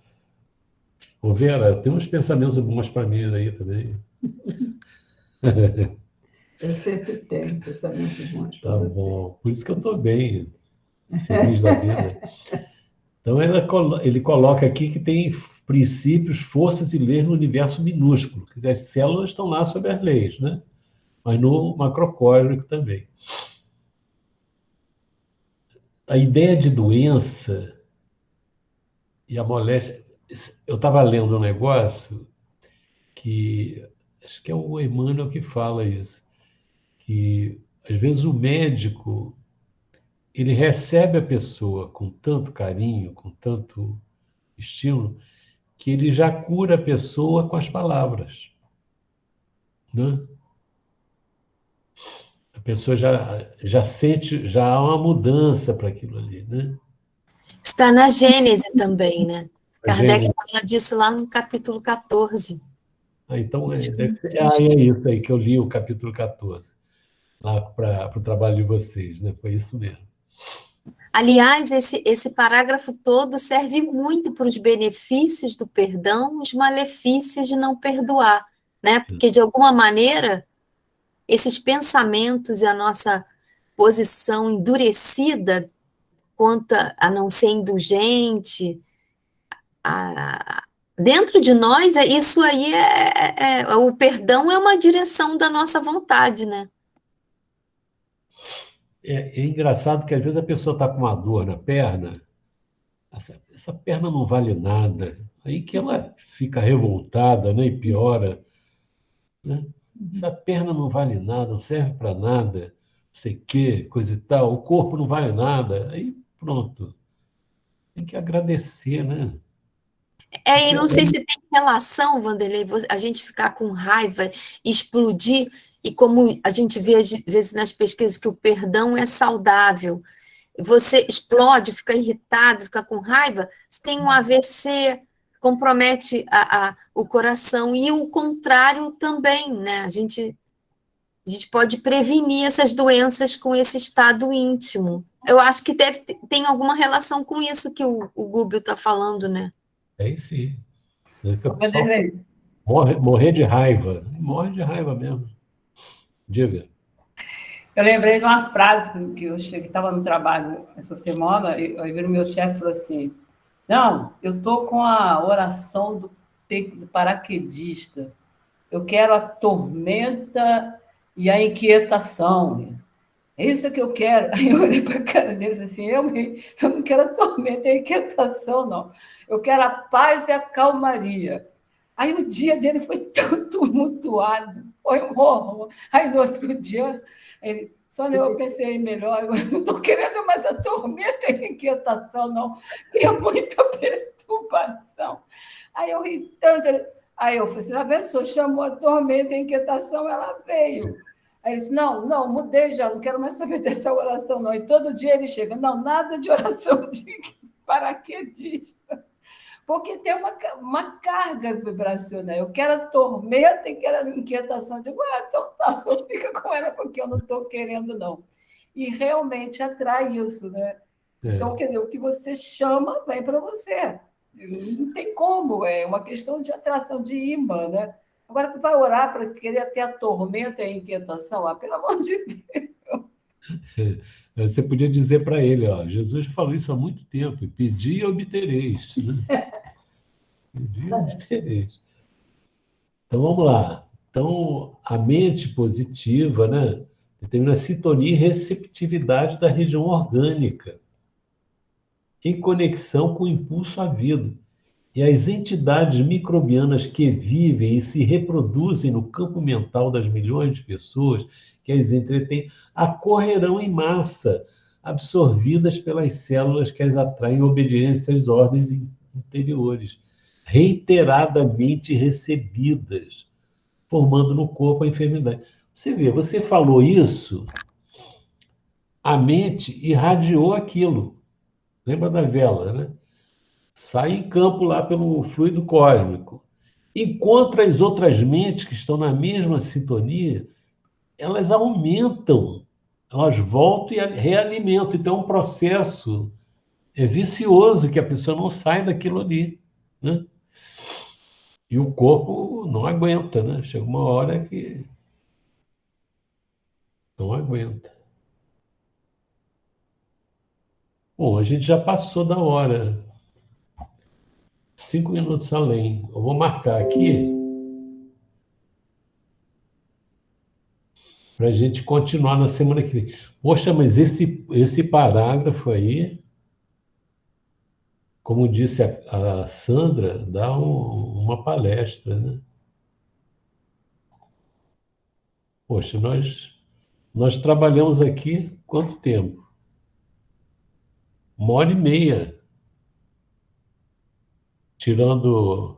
Ô, Vera, tem uns pensamentos bons para mim aí também. Eu sempre tenho pensamentos bons para Tá você. bom. Por isso que eu estou bem, feliz da vida. Então, ele coloca aqui que tem princípios, forças e leis no universo minúsculo. Quer dizer, as células estão lá sob as leis, né? Mas no macrocósmico também. A ideia de doença e a moléstia... Eu estava lendo um negócio que... Acho que é o Emmanuel que fala isso. Que, às vezes, o médico ele recebe a pessoa com tanto carinho, com tanto estímulo, que ele já cura a pessoa com as palavras, né? A pessoa já sente, já há uma mudança para aquilo ali, né? Está na Gênese também, né? Kardec Gênese. fala disso lá no capítulo 14. Então, deve ser... é isso aí que eu li, o capítulo 14, lá para o trabalho de vocês, né? Foi isso mesmo. Aliás, esse parágrafo todo serve muito para os benefícios do perdão, os malefícios de não perdoar, né? Porque, de alguma maneira, esses pensamentos e a nossa posição endurecida quanto a não ser indulgente, dentro de nós, isso aí o perdão é uma direção da nossa vontade, né? É engraçado que às vezes a pessoa está com uma dor na perna, essa perna não vale nada, aí que ela fica revoltada, né, e piora, né? Essa perna não vale nada, não serve para nada, não sei o quê, coisa e tal, o corpo não vale nada, aí pronto. Tem que agradecer, né? E não sei se tem relação, Vanderlei, a gente ficar com raiva, explodir, e como a gente vê às vezes nas pesquisas que o perdão é saudável, você explode, fica irritado, fica com raiva, você tem um AVC, compromete o coração, e o contrário também, né? A gente pode prevenir essas doenças com esse estado íntimo. Eu acho que tem alguma relação com isso que o Gúbio está falando, né? Tem sim. Morrer de raiva. Morre de raiva mesmo. Diga. Eu lembrei de uma frase que eu estava no trabalho essa semana, e aí o meu chefe falou assim, não, eu estou com a oração do paraquedista. Eu quero a tormenta e a inquietação. É isso que eu quero. Aí eu olhei para a cara dele e disse assim, eu não quero a tormenta e a inquietação, não. Eu quero a paz e a calmaria. Aí o dia dele foi tão tumultuado, foi um horror. Aí no outro dia, ele, Sônia, eu pensei melhor, eu não estou querendo mais a tormenta e a inquietação, não. Tem muita perturbação. Aí eu ri tanto. Aí eu falei assim, a pessoa chamou a tormenta e a inquietação, ela veio. Aí ele disse, não, mudei já, não quero mais saber dessa oração, não. E todo dia ele chega, não, nada de oração de paraquedista. Porque tem uma carga vibracional. Eu quero a tormenta e quero a inquietação. Eu digo, então tá, só fica com ela, porque eu não estou querendo, não. E realmente atrai isso, né? Então, quer dizer, o que você chama vem para você. Não tem como, é uma questão de atração, de imã, né? Agora, tu vai orar para querer ter a tormenta e a inquietação? Pelo amor de Deus. Você podia dizer para ele, ó, Jesus falou isso há muito tempo, pedi e obtereis. Né? Pedi e obtereis. Então, vamos lá. Então, a mente positiva, né? determina a sintonia e receptividade da região orgânica, em conexão com o impulso à vida. E as entidades microbianas que vivem e se reproduzem no campo mental das milhões de pessoas que as entretêm, acorrerão em massa, absorvidas pelas células que as atraem em obediência às ordens interiores, reiteradamente recebidas, formando no corpo a enfermidade. Você vê, você falou isso, a mente irradiou aquilo. Lembra da vela, né? Sai em campo lá pelo fluido cósmico. Encontra as outras mentes que estão na mesma sintonia, elas aumentam, elas voltam e realimentam. Então, é um processo vicioso que a pessoa não sai daquilo ali, né? E o corpo não aguenta, né? Chega uma hora que não aguenta. Bom, a gente já passou da hora. 5 minutos além. Eu vou marcar aqui para a gente continuar na semana que vem. Poxa, mas esse parágrafo aí, como disse a Sandra, dá uma palestra, né? Poxa, nós trabalhamos aqui quanto tempo? 1h30. Tirando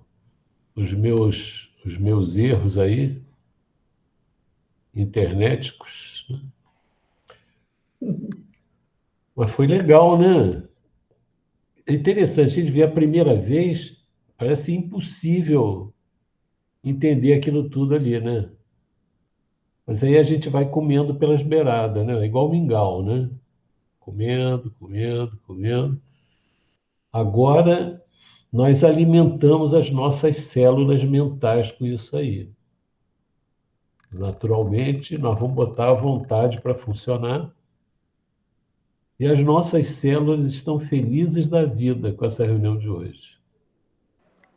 os meus erros aí, internéticos. Mas foi legal, né? É interessante, a gente vê a primeira vez, parece impossível entender aquilo tudo ali, né? Mas aí a gente vai comendo pelas beiradas, né? Igual mingau, né? Comendo, comendo, comendo. Agora, nós alimentamos as nossas células mentais com isso aí. Naturalmente, nós vamos botar a vontade para funcionar. E as nossas células estão felizes da vida com essa reunião de hoje.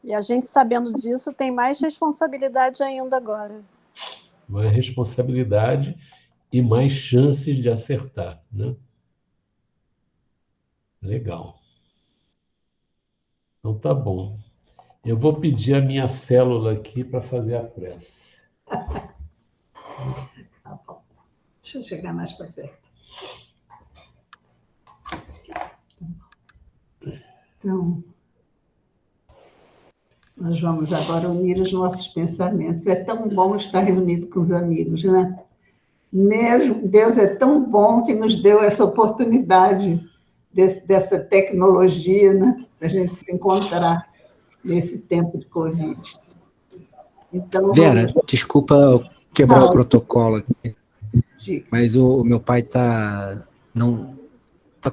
E a gente, sabendo disso, tem mais responsabilidade ainda agora. Mais responsabilidade e mais chances de acertar, né? Legal. Então, tá bom. Eu vou pedir a minha célula aqui para fazer a prece. Tá bom. Deixa eu chegar mais para perto. Então, nós vamos agora unir os nossos pensamentos. É tão bom estar reunido com os amigos, né? Mesmo Deus é tão bom que nos deu essa oportunidade dessa tecnologia, né? Para a gente se encontrar nesse tempo de Covid. Então, Vera, desculpa quebrar o protocolo aqui, mas o meu pai tá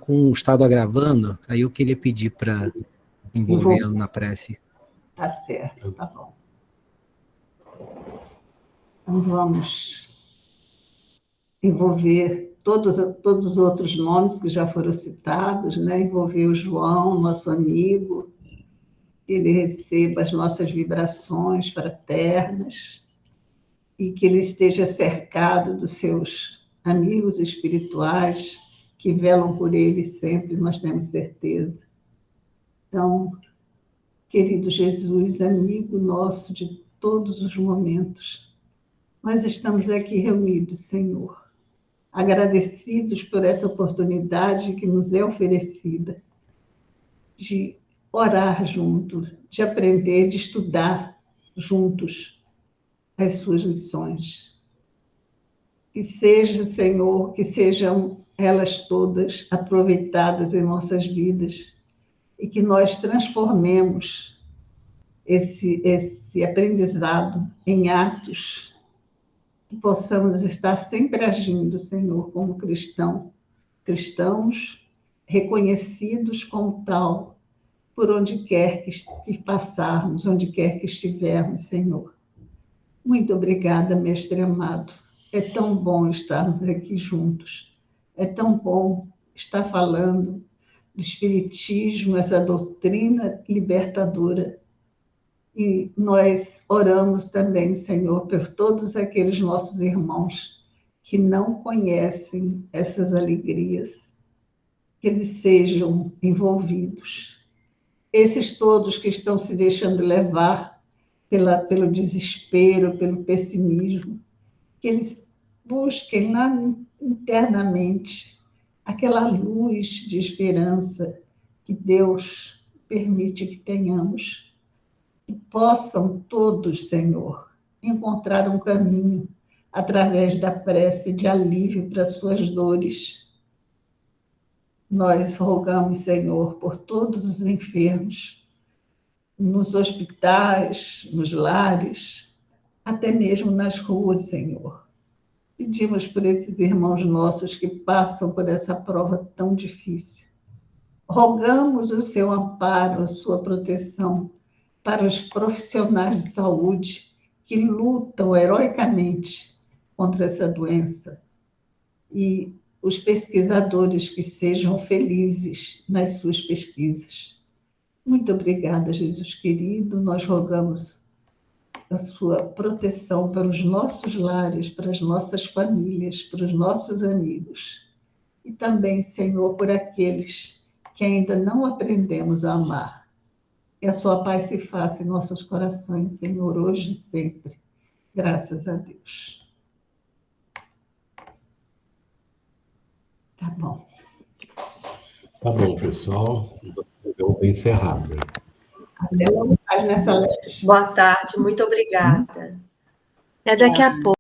com um estado agravando, aí eu queria pedir para envolvê-lo na prece. Tá certo, tá bom. Então vamos envolver todos os outros nomes que já foram citados, né? Envolver o João, nosso amigo, que ele receba as nossas vibrações fraternas e que ele esteja cercado dos seus amigos espirituais que velam por ele sempre, nós temos certeza. Então, querido Jesus, amigo nosso de todos os momentos, nós estamos aqui reunidos, Senhor, agradecidos por essa oportunidade que nos é oferecida de orar juntos, de aprender, de estudar juntos as suas lições. Que seja, Senhor, que sejam elas todas aproveitadas em nossas vidas e que nós transformemos esse aprendizado em atos, que possamos estar sempre agindo, Senhor, como cristãos reconhecidos como tal, por onde quer que passarmos, onde quer que estivermos, Senhor. Muito obrigada, Mestre amado. É tão bom estarmos aqui juntos. É tão bom estar falando do Espiritismo, essa doutrina libertadora. E nós oramos também, Senhor, por todos aqueles nossos irmãos que não conhecem essas alegrias, que eles sejam envolvidos. Esses todos que estão se deixando levar pelo desespero, pelo pessimismo, que eles busquem lá internamente aquela luz de esperança que Deus permite que tenhamos, que possam todos, Senhor, encontrar um caminho através da prece de alívio para suas dores. Nós rogamos, Senhor, por todos os enfermos, nos hospitais, nos lares, até mesmo nas ruas, Senhor. Pedimos por esses irmãos nossos que passam por essa prova tão difícil. Rogamos o seu amparo, a sua proteção para os profissionais de saúde que lutam heroicamente contra essa doença e os pesquisadores que sejam felizes nas suas pesquisas. Muito obrigada, Jesus querido. Nós rogamos a sua proteção para os nossos lares, para as nossas famílias, para os nossos amigos. E também, Senhor, por aqueles que ainda não aprendemos a amar. Que a sua paz se faça em nossos corações, Senhor, hoje e sempre. Graças a Deus. Tá bom. Tá bom, pessoal. Eu vou encerrar. Até logo mais nessa leste. Boa tarde, muito obrigada. É daqui a pouco.